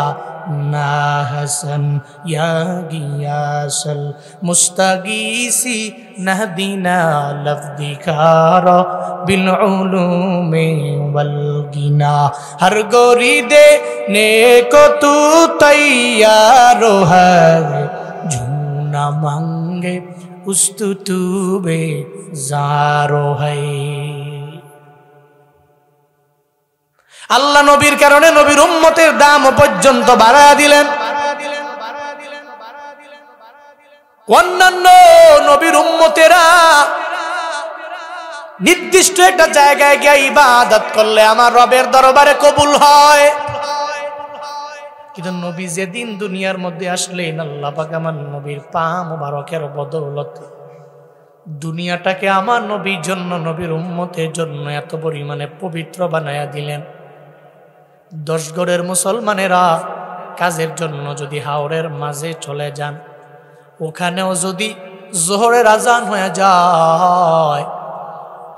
না হাসান, ইয়া গিয়াসাল মুস্তাগীসি নাহদিনা লফদিকার বিল উলুমি ওয়াল গিনা, হর গোরি দে নেকো তু তৈয়ার है, झूना मांगे उस्तुतुबे जारो है। আল্লাহ নবীর কারণে নবীর উম্মতের দাম পর্যন্ত বাড়ায় দিলেন। অন্যান্য নবীর উম্মতেরা নির্দিষ্ট একটা জায়গায় গিয়ে ইবাদত করলে আমার রবের দরবারে কবুল হয়, কিন্তু নবী যেদিন দুনিয়ার মধ্যে আসলেন আল্লাহ পাক আমার নবীর পা মুবারকের বদৌলতে দুনিয়াটাকে আমার নবীর জন্য, নবীর উম্মতের জন্য এত পরিমাণে পবিত্র বানায়া দিলেন। 10 গড়ের মুসলমানেরা কাজের জন্য যদি হাওরের মাঝে চলে যান, ওখানেও যদি জোহরের আজান হয়ে যায়,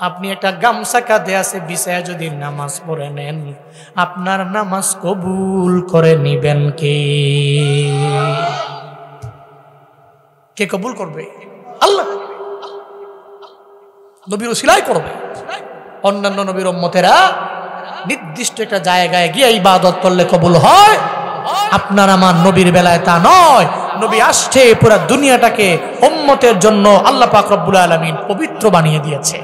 আপনি একটা গামছা কাঁধে আছে বিছায়া যদি নামাজ পড়ে নেন, আপনার নামাজ কবুল করে নিবেন কে? কে কবুল করবে? আল্লাহ। নবীর উসিলায় করবে। অন্যান্য নবীর উম্মতেরা নির্দিষ্ট একটা জায়গায় গিয়ে ইবাদত করলে কবুল হয়, আপনার আমার নবীর বেলায় তা নয়। নবী আসছে পুরো দুনিয়াটাকে উম্মতের জন্য আল্লাহ পাক রব্বুল আলামিন পবিত্র বানিয়ে দিয়েছে।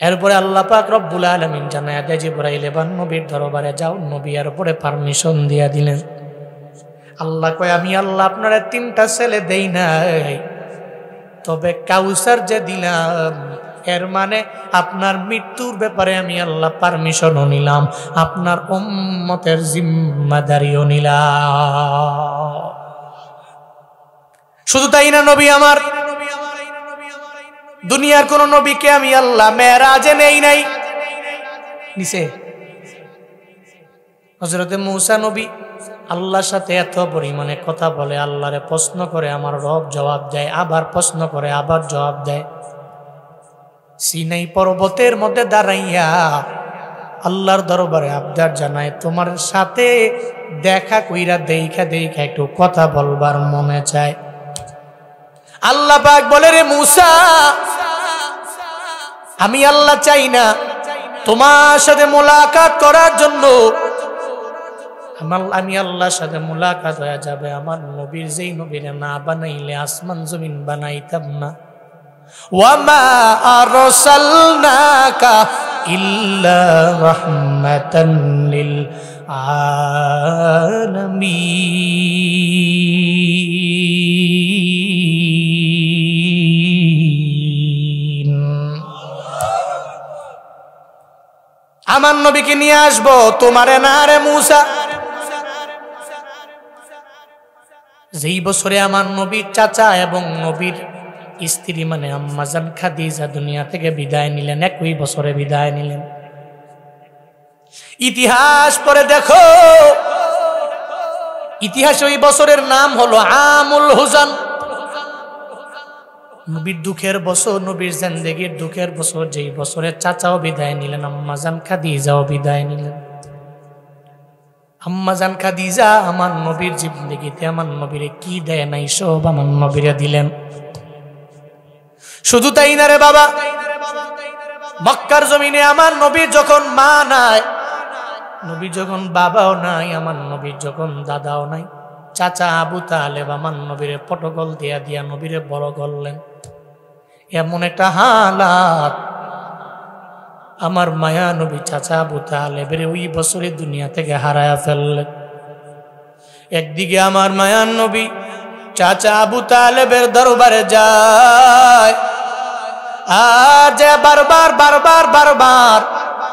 এরপরে আল্লাহ পাক রব্বুল আলামিন জানায়া দেয় জিবরাইল এবার নবীর দরবারে যাও। নবী এর উপরে পারমিশন দিয়া দিলেন। আল্লাহ কয়, আমি আল্লাহ আপনারা 3টা ছেলে দেই নাই, তবে কাউসার যে দিলাম এর মানে আপনার মৃত্যুর ব্যাপারে আমি আল্লাহ পারমিশনও নিলাম, আপনার উম্মতের জিম্মাদারিও নিলাম। শুধু তাই না, নবী আমার দুনিয়ার কোন নবীকে আমি আল্লাহ মেরাজে নেই নাই, নিচে হযরতে মূসা নবী আল্লাহর সাথে এত পরিমাণে কথা বলে, আল্লাহরে প্রশ্ন করে আমার রব জবাব দেয়, আবার প্রশ্ন করে আবার জবাব দেয়। সিনাই পর্বতের মধ্যে দাঁড়াইয়া আল্লাহর দরবারে আবদার জানায়, তোমার সাথে দেখা কইরা দেখা দেখা একটু কথা বলবার মনে চায়। আল্লাহ পাক বলে, রে মূসা, আমি আল্লাহ চাই না তোমার সাথে মোলাকাত করার জন্য, আমি আল্লাহর সাথে মোলাকাত হয়ে যাবে আমার নবীর, যেই নবীর না বানাইলে আসমান জমিন বানাইতাম না। ওয়ামা আরসালনাকা ইল্লা রাহমাতান লিল আলামিন। আমার নবীকে নিয়ে আসবো, তোমারে না রে মূসা। যেই বছরে আমার নবীর চাচা এবং নবীর স্ত্রী মানে আম্মাজান খাদিজা দুনিয়া থেকে বিদায় নিলেন, একই বছরে বিদায় নিলেন। ইতিহাস পড়ে দেখো, ইতিহাস ওই বছরের নাম হলো আমুল হুজান। নবীর দুঃখের বছর, নবীর জিন্দেগির দুঃখের বছর, যেই বছরে চাচাও বিদায় নিলেন, আম্মাজান খাদিজাও বিদায় নিলেন। আম্মাজান খাদিজা আমার নবীর জিন্দেগিতে আমার নবীরে কি দেয় নাই, সব আমার নবীরে দিলেন। শুধু তাই না রে বাবা, মক্কার জমিনে আমার নবীর যখন মা নাই, নবীর যখন বাবাও নাই, আমার নবীর যখন দাদাও নাই, চাচা আবু তালেব আমার নবীরে পটকল দিয়া দিয়া নবীরে বড় করলেন। এমন একটা হালাত আমার মায়া নবী চাচা আবু তালেবের ওই বছরে দুনিয়া থেকে হারায়া ফেললেন। একদিকে আমার মায়ার নবী চাচা আবু তালেবের দরবারে যায়, আর যে বারবার বারবার বারবার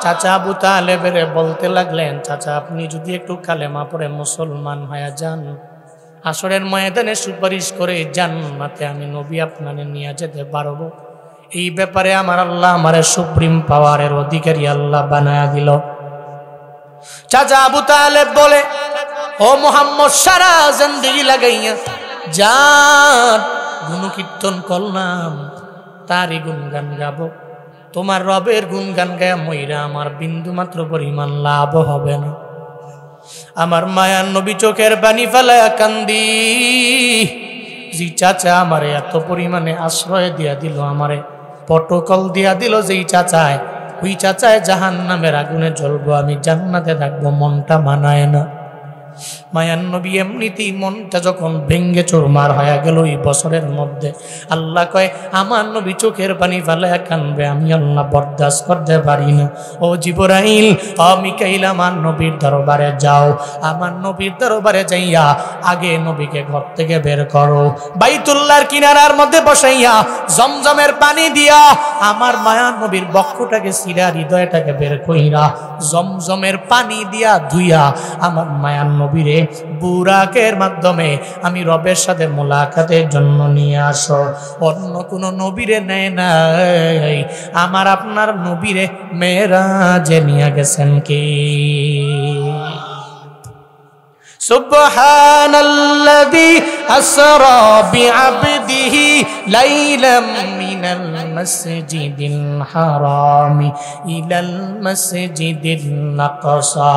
চাচা আবু তালেবের বলতে লাগলেন, চাচা আপনি যদি একটু কালেমা পড়ে মুসলমান হয়ে যান, হাসরের ময়দানে সুপারিশ করে জান্নাতে আমি নবী আপনাকে নিয়ে যেতে পারবো। এই ব্যাপারে আমার আল্লাহ আমারে সুপ্রিম পাওয়ারের অধিকারী আল্লাহ বানায়া দিল। চাচা আবু তালেব বলে, ও মোহাম্মদ সারা জিন্দেগি লাগাইয়া যান গুণকীর্তন করলাম, তারই গুণগান গাবো, তোমার রবের গুণগান গায়া মইরা আমার বিন্দু মাত্র পরিমাণ লাভ হবে না। আমার মায়ার নবী চোখের পানি ফেলায়া কান্দি, জি চাচা আমারে এত পরিমাণে আশ্রয় দিয়া দিল, আমারে প্রটোকল দিয়া দিল, যেই চাচায় ওই চাচায় জাহান্নামের আগুনে জ্বলবো, আমি জান্নাতে থাকবো, মনটা মানায় না। মায়ান নবী এমনিতেই মনটা যখন ভেঙ্গে চুরমার হয়ে গেল ওই বছরের মধ্যে, আল্লাহ কয় আমার নবী চোখের পানি ফেলায়া কানবে, আমি আল্লাহ বরদাস্ত করতে পারি না। ও জিবরাইল, ও মিকাইল, আমার নবীর দরবারে যাও, আমার নবীর দরবারে যাইয়া আগে নবীকে ঘর থেকে বের করো, বাইতুল্লাহর কিনারার মধ্যে বসাইয়া জমজমের পানি দিয়া আমার মায়ান নবীর বক্ষটাকে সিরা, হৃদয়টাকে বের কইরা জমজমের পানি দিয়া ধুইয়া আমার মায়ান নবীরে বুরাকের মাধ্যমে আমি রবের সাথে মোলাকাতের জন্য নিয়ে আসো। অন্য কোন নবীরে নেয় নাই, আমার আপনার নবীরে মেরাজে নিয়ে গেছেন কি? সুবহানাল্লাযী আসরা বিআবদিহি লাইলাম মিনাল মাসজিদিল হারামি ইলাল মাসজিদিল আকসা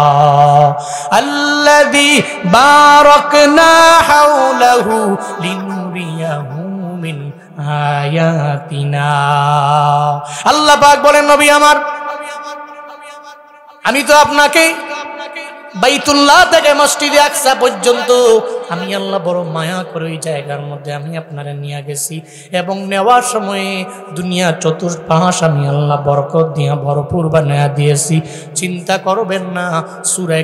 আল্লাযী বারাকনা হাওলাহু লিনুরিয়াহু মিন আয়াতিনা। আল্লাহ পাক বলেন, নবী আমার, আমি তো আপনাকে বাইতুল্লাহ থেকে মসজিদে আকসা পর্যন্ত আমি আল্লাহ বড় মায়া করে ওই জায়গার মধ্যে আমি আপনারা নিয়ে গেছি, এবং নেওয়ার সময়ে দুনিয়া চতুর্পাশ আমি আল্লাহ বরকত দিয়া ভরপুর বানায়া দিয়েছি। চিন্তা করবেন না, সূরা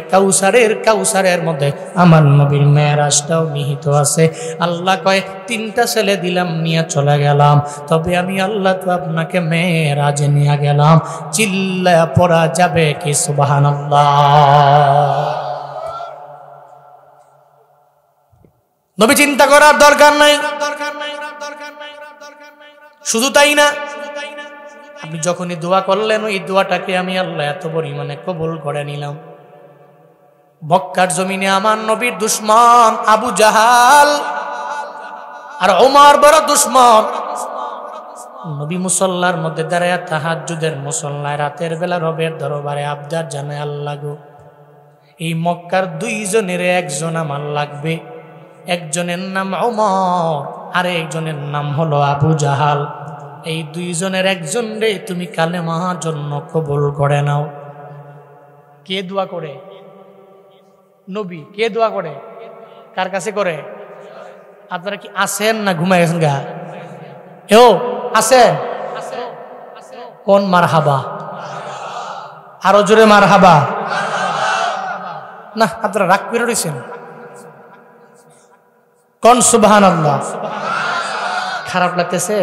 কাউসারের মধ্যে আমার নবীর মেরাজটাও নিহিত আছে। আল্লাহ কয়, 3টা ছেলে দিলাম, নিয়ে চলে গেলাম, তবে আমি আল্লাহ তো আপনাকে মেরাজে নিয়ে গেলাম। চিল্লায়া পড়া যাবে কি সুবহানাল্লাহ? নবী চিন্তা করার দরকার নাই। শুধু তাই না, আপনি যখনই দোয়া করলেন ওই দোয়াটাকে আমি আল্লাহ এত পরিমাণে কবুল করে নিলাম। মক্কার জমিনে আমার নবীর দুশ্মন আবু জাহাল আর ওমর বড় দুশ্মন। নবী মুসল্লার মধ্যে দাঁড়ায় তাহাজ্জুদের মুসল্লায় রাতের বেলা রবের দরবারে আবদার জানায়, আল্লাহ গো, এই মক্কার 2 জনের একজন আমার লাগবে। একজনের নাম ওমর আর একজনের নাম হলো আবু জাহাল। এই 2 জনের একজন রে তুমি কালেমার জন্য কবুল করে নাও। কে দোয়া করে? নবী। কে দোয়া করে? কার কাছে করে? আপনারা কি আছেন না ঘুমায় গেছেন গা? কেউ আছেন? কোন মারহাবা? আরো জোরে মারহাবা। না, আপনারা রাগ করে রয়েছেন। কোন সুবহানাল্লাহ? খারাপ লাগতেছে?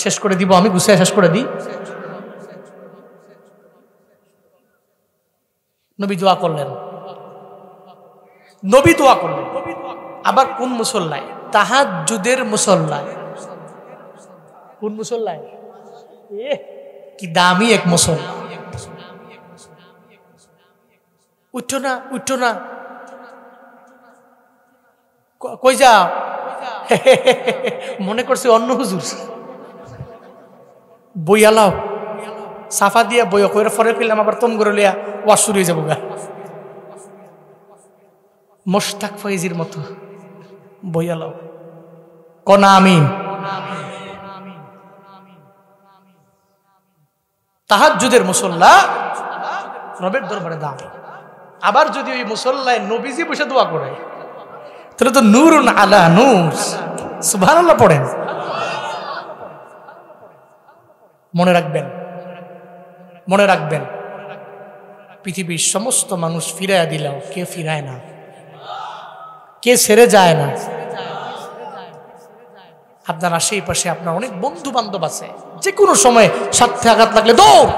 শেষ করে দিব, আমি গুছিয়ে শেষ করে দিই। নবী দোয়া করলেন, নবী দোয়া করলেন। আবার কোন মুসল্লায়? তাহাজ্জুদের মুসল্লায়। কোন মুসল্লায়? কি দামি এক মুসল্লা। উঠো না, উঠো না, কই যাও? মনে করছে অন্য হুজুর। বইয়ালাও সাফা দিয়া বই কইরা ফরে ফেললাম, আবার তম করে লিয়া ওয়াশ শুরু হয়ে যাবো গা। মোশতাক ফয়েজির মতো বইয়ালাও কোন আমিন। তাহাজ্জুদের মুসল্লা রবের দরবারে দাও। আবার যদি ওই মুসল্লায় নবীজি বসে দোয়া করে তাহলে তো নূরুন আলা নূর। সুবহানাল্লাহ পড়েন। মনে রাখবেন, মনে রাখবেন, পৃথিবীর সমস্ত মানুষ ফিরাইয়া দিলেও কে ফিরায় না, কে ছেড়ে যায় না। আপনার আশেপাশে আপনার অনেক বন্ধু বান্ধব আছে, যে কোনো সময় স্বার্থে আঘাত লাগলে দৌড়,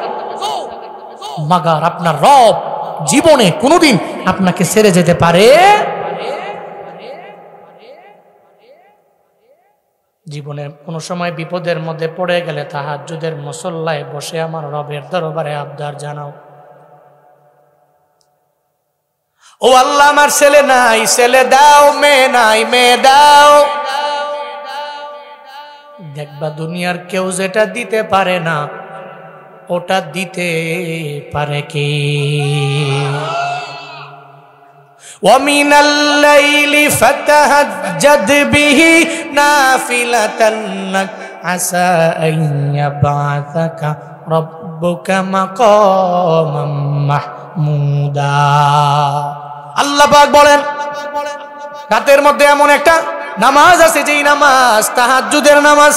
মাগার আপনার রব জীবনে কোনোদিন আপনাকে ছেড়ে যেতে পারে? জীবনে কোনো সময় বিপদের মধ্যে পড়ে গেলে তাহাজ্জুদের মুসল্লায় বসে আমার রবের দরবারে আবদার জানাও, ও আল্লাহ আমার ছেলে নাই, ছেলে দাও, মেয়ে নাই, মেয়ে দাও। দেখবা দুনিয়ার কেউ যেটা দিতে পারে না ওটা দিতে পারে কে? وَمِنَ اللَّيْلِ فَتَهَجَّدْ بِهِ نَافِلَةً لَكَ عَسَىٰ أَن يَبْعَثَكَ رَبُّكَ مَقَامًا মাহমুদা। আল্লাহ পাক বলেন, রাতের মধ্যে এমন একটা নামাজ আছে যেই নামাজ তাহাজ্জুদের নামাজ।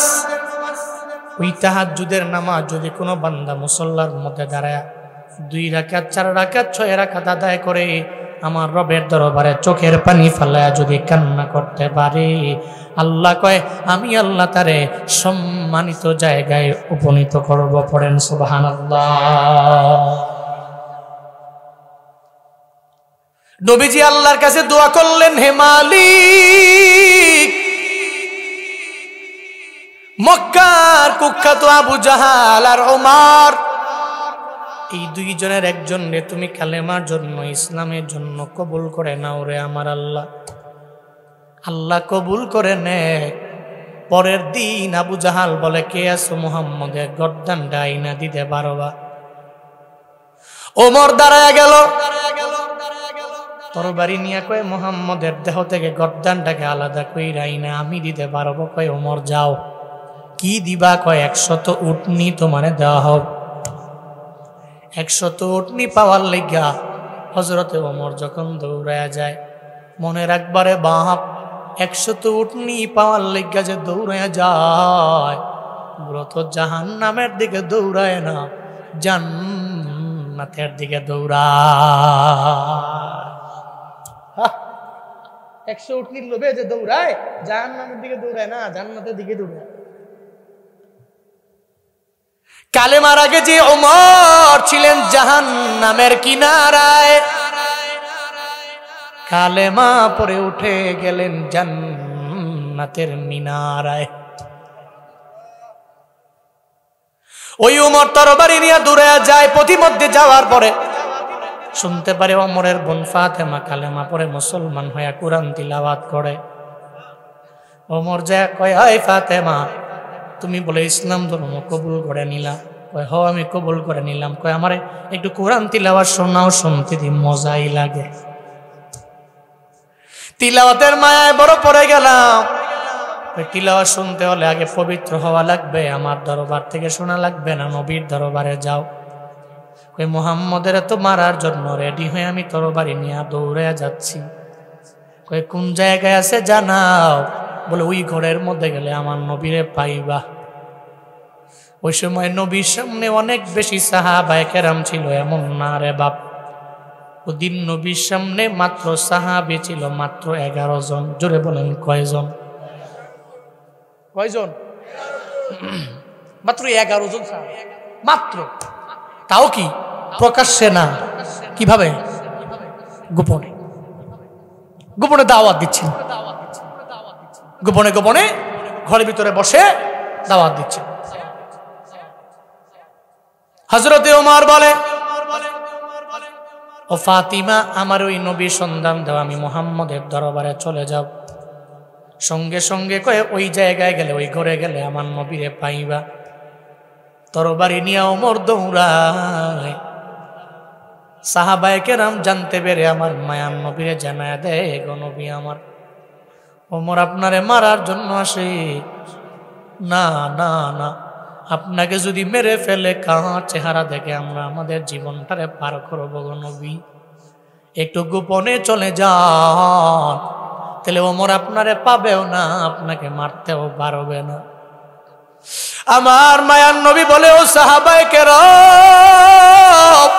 ওই তাহাজ্জুদের নামাজ যদি কোনো বান্দা মুসল্লার মধ্যে দাঁড়ায় 2 রাকাত 4 রাকাত 6 রাকাত আদায় করে আমার রবের দরবারে চোখের পানি ফেলায় যদি কান্না করতে পারে, আল্লাহ কয় আমি আল্লাহ তারে সম্মানিত জায়গায় উপনীত করব। পড়েন সুবহানাল্লাহ। নবীজি আল্লাহর কাছে দোয়া করলেন, হে মালিক, মক্কার কুখ্যাত আবু জাহাল আর ওমর, এই 2 জনের একজনকে তুমি কালেমার জন্য, ইসলামের জন্য কবুল করে নাও রে আমার আল্লাহ। আল্লাহ কবুল করে নে। পরের দিন আবু জাহাল বলে, কে আছো মুহাম্মদের গর্দান ডাইনা দিতে পারবা? ওমর দাঁড়ায় গেল, তরবারি নিয়ে কয় মুহাম্মদের দেহ থেকে গর্দানটাকে আলাদা কইরাই না আমি দিতে পারবো। কয় ওমর যাও। কি দিবা? কয় 100 উটনি তোমারে দেওয়া হোক। 100 উটনি পাওয়ার লেগা হযরতে ওমর যখন দৌড়ায়া যায়, মনে রাখবারে বাপ, 100 উটনি পাওয়ার লেগা যে দৌড়ায়া যায়, মূলত জাহান্নামের দিকে দৌড়ায় না, জান্নাতের দিকে দৌড়ায়। 100 উটনির লোভে যে দৌড়ায়, জাহান্নামের দিকে দৌড়ায় না, জান্নাতের দিকে দৌড়ায়। কালেমার আগে যে ওমর ছিলেন জাহান্নামের কিনারায়, কালেমা পরে উঠে গেলেন জান্নাতের মিনারায়। ওই ওমর তরবারি নিয়ে দূরে যায়। পথিমধ্যে যাওয়ার পরে শুনতে পারে ওমরের বোন ফাতেমা কালেমা পরে মুসলমান হয়ে কুরআন তিলাওয়াত করে। ওমর যায় কয়, আয় ফাতেমা, তুমি বলে ইসলাম ধর্ম কবুল করে নিলা? কয় হ, আমি কবুল করে নিলাম। কয় আমারে একটু কোরআন তিলাওয়াত শোনাও, শুনতে দি মজাই লাগে। তিলাওয়াতের মায়ায় বড় পড়ে গেলাম। তিলাওয়াত শুনতে হলে আগে পবিত্র হওয়া লাগবে, আমার দরবার থেকে শোনা লাগবে না, নবীর দরবারে যাও। কয় মুহাম্মদের তো মারার জন্য রেডি হয়ে আমি তরবারি নিয়ে দৌড়ে যাচ্ছি। কয় কোন জায়গায় আছে জানাও। বলে ওই ঘরের মধ্যে গেলে আমার নবীরে পাইবা। ওই সময় নবীর সামনে অনেক বেশি সাহাবায়ে কেরাম ছিল, এমন না রে বাপ। ওদিন নবীর সামনে মাত্র সাহাবী ছিল মাত্র 11 জন। জোরে বলেন কয়জন? কয়জন? মাত্র 11 জন সাহাবী মাত্র। তাও কি প্রকাশ্যে না, কিভাবে? গোপনে গোপনে দাওয়াত দিচ্ছেন, গোপনে গোপনে ঘরের ভিতরে বসে দাওয়াত দিচ্ছে। হযরতে ওমর বলে, ও ফাতিমা, আমার ওই নবী সন্ধান দাও, আমি মুহাম্মদের দরবারে চলে যাব। সঙ্গে সঙ্গে কয়ে ওই জায়গায় গেলে, ওই ঘরে গেলে আমার নবীরে পাইবা। তরবারি নিয়ে ওমর দৌড়ায়। সাহাবায়ে কেরাম জানতে পেরে আমার মায়ার নবীরে জানায় দেয়, গো নবী আমার, ওমর আপনারে মারার জন্য আসে। না না না, আপনাকে যদি মেরে ফেলে কার চেহারা দেখে আমরা আমাদের জীবনটারে পার করবো গো নবী, একটু গোপনে চলে যান, তাহলে ওমর আপনারে পাবেও না, আপনাকে মারতেও পারবে না। আমার মায়ার নবী বলে, ও সাহাবায়ে কেরাম,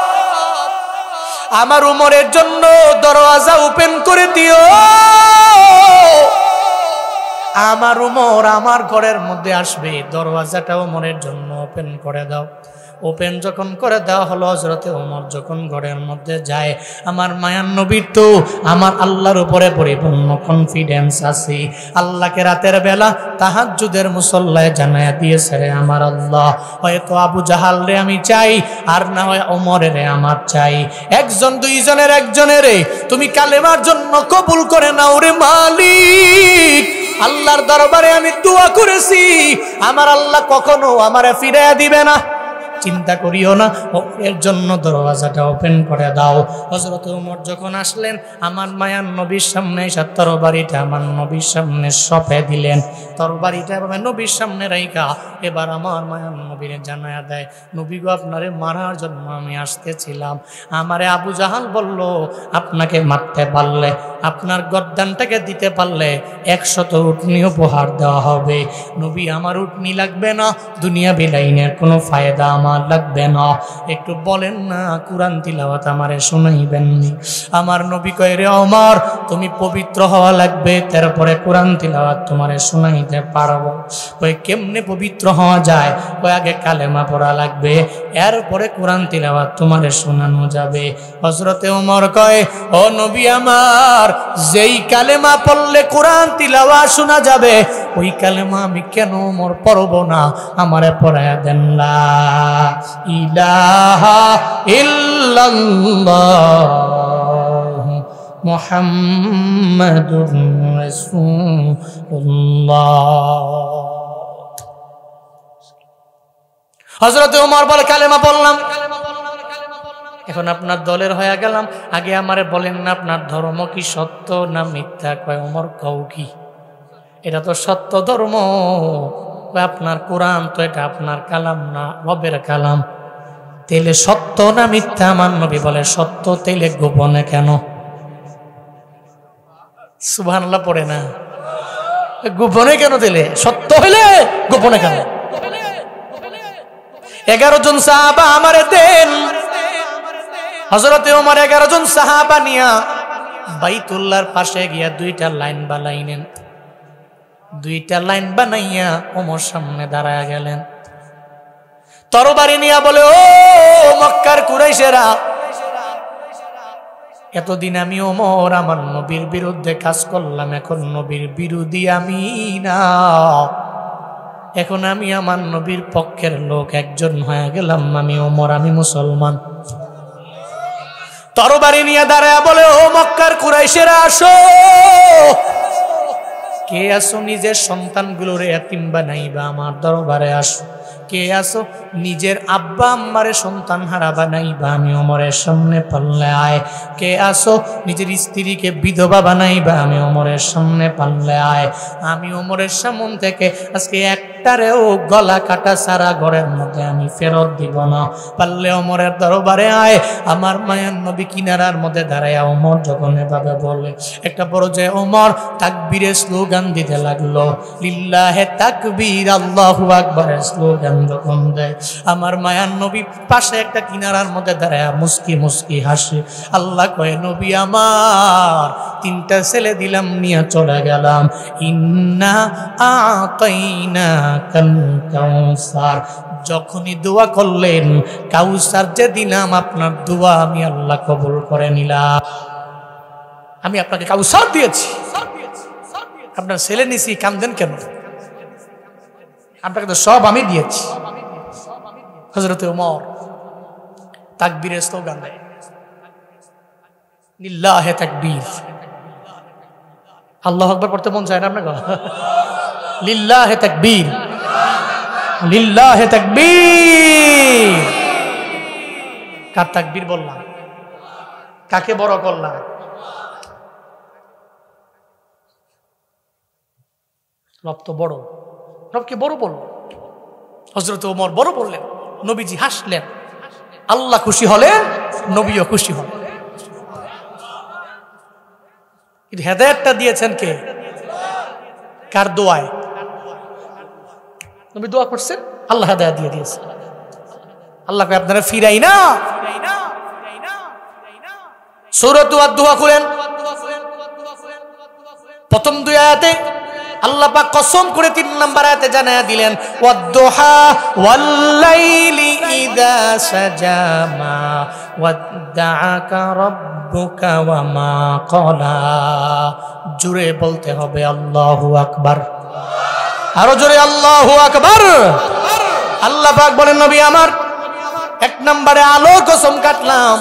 আমার উমরের জন্য দরওয়াজা ওপেন করে দিও। আমার উমর আমার ঘরের মধ্যে আসবে, দরওয়াজাটা উমরের জন্য ওপেন করে দাও। ওপেন যখন করে দেওয়া হলো, হযরতে ওমর যখন ঘরের মধ্যে যায়, আমার মায়ার নবীর তো আমার আল্লাহর উপরে পরিপূর্ণ কনফিডেন্স আছে। আল্লাহকে রাতের বেলা তাহাজ্জুদের মুসল্লায় জানায়া দিয়েছে, রে আমার আল্লাহ, হয়তো আবু জাহাল রে আমি চাই, আর না হয় ওমরের রে আমার চাই, একজন দুইজনের একজনের তুমি কালেমার জন্য কবুল করে নাও রে মালিক। আল্লাহর দরবারে আমি দোয়া করেছি, আমার আল্লাহ কখনো আমারে ফিরাইয়া দিবে না, চিন্তা করিও না, এর জন্য দরওয়াজাটা ওপেন করে দাও। হযরত ওমর যখন আসলেন, আমার মায়ার নবীর সামনে এসে তরবারিটা আমার নবীর সামনে সঁপে দিলেন। তরবারিটা আমার নবীর সামনে রাইখা এবার আমার মায়ার নবীরে জানায়া দেয়, নবী গো, আপনারে মারার জন্য আমি আসতেছিলাম। আমারে আবু জাহাল বলল, আপনাকে মারতে পারলে, আপনার গর্দানটাকে দিতে পারলে 100 উটনি উপহার দেওয়া হবে। নবী, আমার উটনি লাগবে না, দুনিয়া বিলাইনের কোনো ফায়দা আমার লাগবে না, একটু বলেন না কুরআন তিলাওয়াত আমারে শোনাইবেননি? আমার নবী কয়, রে ওমর, তুমি পবিত্র হওয়া লাগবে, তারপরে কুরআন তিলাওয়াত তোমারে শোনাইতে পারবো। কয়, কেমনে পবিত্র হওয়া যায়? কয়, আগে কালেমা পড়া লাগবে, এরপরে কুরআন তিলাওয়াত তোমারে শোনানো যাবে। হযরতে ওমর কয়, ও নবী আমার, যেই কালেমা পড়লে কুরআন তিলাওয়াত শোনা যাবে, ওই কালেমা আমি কেন ওমর পড়ব না? আমারে পড়ায়া দেন। লা ইলাহা ইল্লাল্লাহ মুহাম্মাদুর রাসূলুল্লাহ। হযরত ওমর বলে, কালেমা পড়লাম, এখন আপনার দলের হয়ে গেলাম, আগে আমারে বলেন না আপনার ধর্ম কি সত্য না মিথ্যা? কয়, ওমর কও কি? এটা তো সত্য ধর্ম। আপনার কোরআন তো এটা আপনার কালাম না, রবের কালাম, তাইলে সত্য না মিথ্যা? আমার নবী বলে, সত্য। তাইলে গোপনে কেন? সুবহানাল্লাহ পড়ে না, গোপনে কেন? তাইলে সত্য হইলে গোপনে কেন? 11 জন সাহাবা আমারে দেন। হযরতে ওমর 11 জন সাহাবা নিয়া বাইতুল্লাহর পাশে গিয়া 2টা লাইন বানাইলেন। 2টা লাইন বানাইয়া ওমর সামনে দাঁড়ায়া গেলেন। তরবারি নিয়া বলে, ও মক্কার কুরাইশেরা, এতদিন আমি ওমর আমার নবীর বিরুদ্ধে কাজ করলাম, এখন নবীর বিরোধী আমি না, এখন আমি আমার নবীর পক্ষের লোক একজন হয়ে গেলাম। আমি ওমর, আমি মুসলমান। তরবারি নিয়ে দাঁড়ায়া বলে, ও মক্কার কুরাইশেরা, আসো। কে আসো নিজের সন্তানগুলোরে এতিম বানাইবা, আমার দরবারে আসো। কে আসো নিজের আব্বা আম্মারে সন্তান হারা বানাইবা, আমি ওমরের সামনে পাল্লে আয়। কে আসো নিজের স্ত্রীকে বিধবা বানাইবা, আমি ওমরের সামনে পাল্লে আয়। আমি ওমরের সামন থেকে আজকে একটারেও গলা কাটা সারা ঘরের মধ্যে আমি ফেরত দিব না, পারলে ওমরের দরবারে আয়। আমার মায়ার নবী কিনারার মধ্যে দাঁড়ায় ওমর যখন এভাবে বলে, একটা বড় যে ওমর তাকবীরের স্লোগান দিতে লাগলো, লিল্লাহে তাকবীর, আল্লাহু আকবারের স্লোগান যখন দেয়, আমার মায়ার নবী পাশে একটা কিনারার মধ্যে দাঁড়ায় মুস্কি মুস্কি হাসে। আল্লাহ কয়ে, নবী আমার 3টা ছেলে দিলাম, নিয়ে চলে গেলাম। ইন্না আতাইনাকাল কাউসার, যখনই দোয়া করলেন, কাউসার যে দিলাম, আপনার দোয়া আমি আল্লাহ কবুল করে নিলাম। আমি আপনাকে কাউসার দিয়েছি, আপনার ছেলে নিছি, কান্দেন কেন? আপনাকে তো সব আমি দিয়েছি। হযরতে ওমর তাকবীরের স্লোগান দেয়, লিল্লাহে তাকবীর। আল্লাহু আকবার পড়তে মন চায় না আপনাকে? লিল্লাহে তাকবীর, লিল্লাহে তাকবীর। কার তাকবীর বললাম? কাকে বড় করলাম? রব তো বড়, রবকে বড় বলল। হযরত ওমর বড় বললেন, নবীজি হাসলেন। আল্লাহ খুশি হলেন, নবীও খুশি হলেন। কিন্তু হেদায়েতটা দিয়েছেন কে? কার দোয়ায়? নবী দোয়া করছেন, আল্লাহ হেদায়েত দিয়ে দিয়েছে। আল্লাহকে আপনারা ফিরাই না। সূরাত ওয়াদ-দুহা খুলেন, প্রথম 2 আয়াতে আল্লাহ পাক কসম করে 3 নম্বর আয়াতে জানায়া দিলেন, ওয়াদ-দুহা ওয়াল-লাইলি ইযা সাজা মা ওয়াদ্দাআকা রাব্বুকা ওয়া মা ক্বালা। জোরে বলতে হবে আল্লাহু আকবার, আরো জোরে আল্লাহু আকবার। আল্লাহ পাক বলেন, নবী আমার 1 নম্বরে আলোর কসম কাটলাম,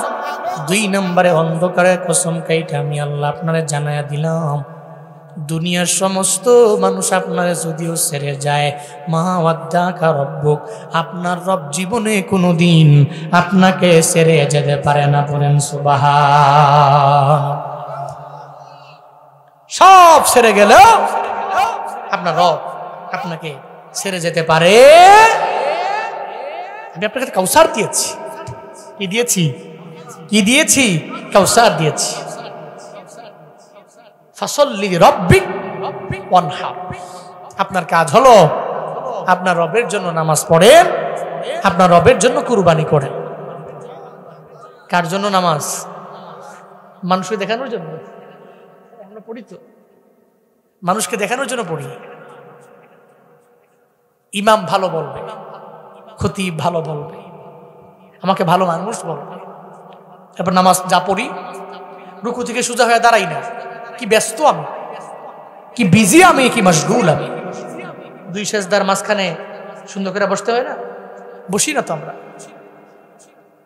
2 নম্বরে অন্ধকারের কসম কাইটা আমি আল্লাহ আপনারে জানায়া দিলাম, দুনিয়ার সমস্ত মানুষ আপনারে যদিও ছেড়ে যায়, মা ওয়াদ্দাকা রব্বুক, আপনার রব জীবনে কোনোদিন আপনাকে ছেড়ে যেতে পারে না। বলেন সুবহান। সব ছেড়ে গেলেও আপনার রব আপনাকে ছেড়ে যেতে পারে। আমি আপনার কাছে কাউসার দিয়েছি। কি দিয়েছি? কি দিয়েছি? কাউসার দিয়েছি। ফাসাল্লি লিরাব্বিক ওয়ানহার। আপনার কাজ হলো আপনার রবের জন্য নামাজ পড়েন, আপনার রবের জন্য কুরবানি করেন। কার জন্য নামাজ? মানুষকে দেখানোর জন্য? আমরা পড়ি তো, মানুষকে দেখানোর জন্য পড়ি। ইমাম ভালো বলবে, খতিব ভালো বলবে, আমাকে ভালো মানুষ বলবে, তারপর নামাজ যা পড়ি রুকু থেকে সোজা হয়ে দাঁড়াই না। কি ব্যস্ত আমি, কি বিজি আমি, কি মশগুল আমি। 2 সেজদার মাঝখানে সুন্দর করে বসতে হয় না? বসি না তো আমরা।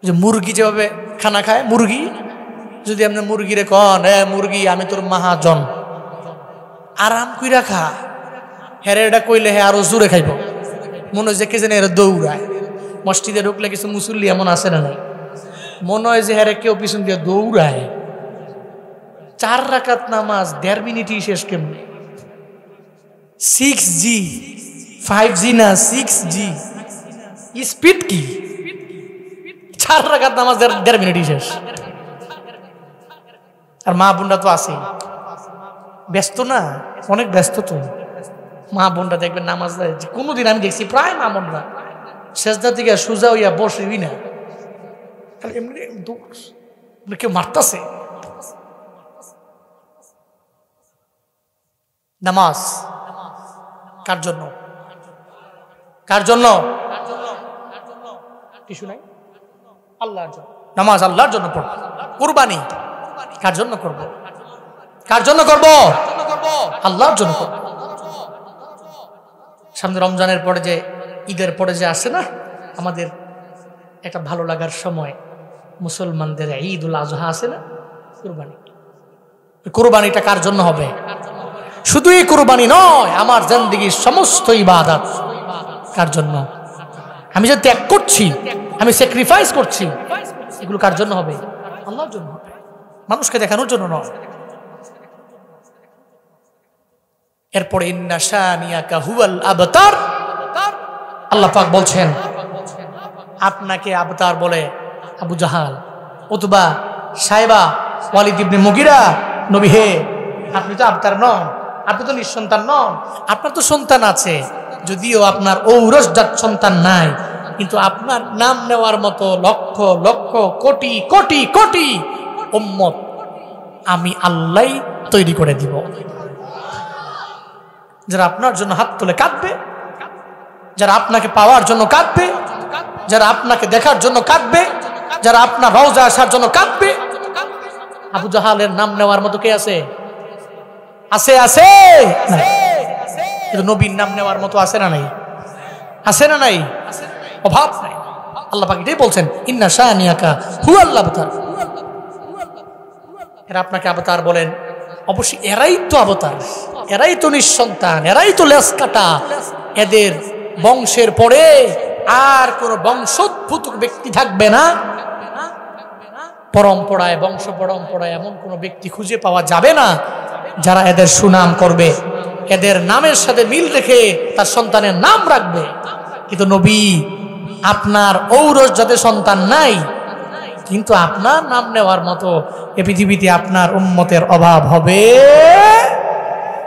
যে মুরগি যেভাবে খানা খায়, মুরগি যদি আপনি মুরগিরে কন, মুরগি আমি তোর মাহাজন, আরাম কইরা খা, হেরে এটা কইলে হে আরো জোরে খাইব। মনে হয় যে কে যেন এরা দৌড়ায়। মসজিদে ঢুকলে কিছু মুসল্লি এমন আছে না নাই, মনে হয় যে হেরে কেউ পিছন দিয়ে দৌড়ায়। 4 রাকাত নামাজ 1.5 মিনিটই শেষ কেমনে? 6G 5G না 6G স্পিড কি? 4 রাকাত নামাজ 1.5 মিনিটই শেষ। আর মা বোনরা তো আছেই ব্যস্ত না, অনেক ব্যস্ত তো। মা বোনরা দেখবেন নামাজ কোনোদিন আমি দেখছি প্রায় মা বোনরা সেজদা থেকে সোজা হইয়া বসবি না, এমনি কেউ মারতাছে। নামাজ কার জন্য? কার জন্য? কিছু নাই, আল্লাহর জন্য। নামাজ আল্লাহর জন্য পড়ব। কুরবানি কার জন্য করব? কার জন্য করব? আল্লাহর জন্য করব। সামনে রমজানের পরে যে ঈদের পরে যে আসে না আমাদের একটা ভালো লাগার সময়, মুসলমানদের ঈদুল আজহা আছে না, কুরবানি। কুরবানিটা কার জন্য হবে? শুধু এই কুরবানি নয়, আমার জিন্দেগির সমস্ত ইবাদত কার জন্য? আমি যে ত্যাগ করছি, আমি স্যাক্রিফাইস করছি, এগুলো কার জন্য হবে? আল্লাহর জন্য হবে, মানুষকে দেখানোর জন্য নয়। এরপরে ইন্না শানিয়াকা হুয়াল আবতার, আল্লাহ পাক বলছেন আপনাকে আবতার বলে আবু জাহাল, উতবা, সাইবা, ওয়ালিদ ইবনে মুগিরা। নবী হে, আপনি তো আবতার নন, আপনি তো নিঃসন্তান নন। আপনার তো সন্তান আছে, যদিও আপনার ঔরসজাত সন্তান নাই, কিন্তু আপনার নাম নেওয়ার মতো লক্ষ লক্ষ কোটি কোটি কোটি উম্মত আমি আল্লাহ তৈরি করে দিব, যারা আপনার জন্য হাত তুলে কাঁদবে, যারা আপনাকে পাওয়ার জন্য কাঁদবে, যারা আপনাকে দেখার জন্য কাঁদবে, যারা আপনার রওজা আসার জন্য কাঁদবে। আবু জাহালের নাম নেওয়ার মতো কে আছে? আছে আছে কিন্তু নবীর নাম নেওয়ার মতো আছে না নাই? আছে না নাই? অভাব নাই। আল্লাহ পাক এটাই বলছেন, ইন্না শানিয়াকা হুয়াল আবতার। এরা আপনাকে আবতার বলেন, অবশ্যই এরাই তো আবতার, এরাই তো নিঃসন্তান, এরাই তো লেস কাটা। এদের বংশের পরে আর কোন বংশোদ্ভূত ব্যক্তি থাকবে না। পরম্পরায়, বংশ পরম্পরায় এমন কোন ব্যক্তি খুঁজে পাওয়া যাবে না যারা এদের সুনাম করবে, এদের নামের সাথে মিল রেখে তার সন্তানের নাম রাখবে। কিন্তু নবী, আপনার ঔরস যাতে সন্তান নাই, কিন্তু আপনার নাম নেওয়ার মতো এ পৃথিবীতে আপনার উম্মতের অভাব হবে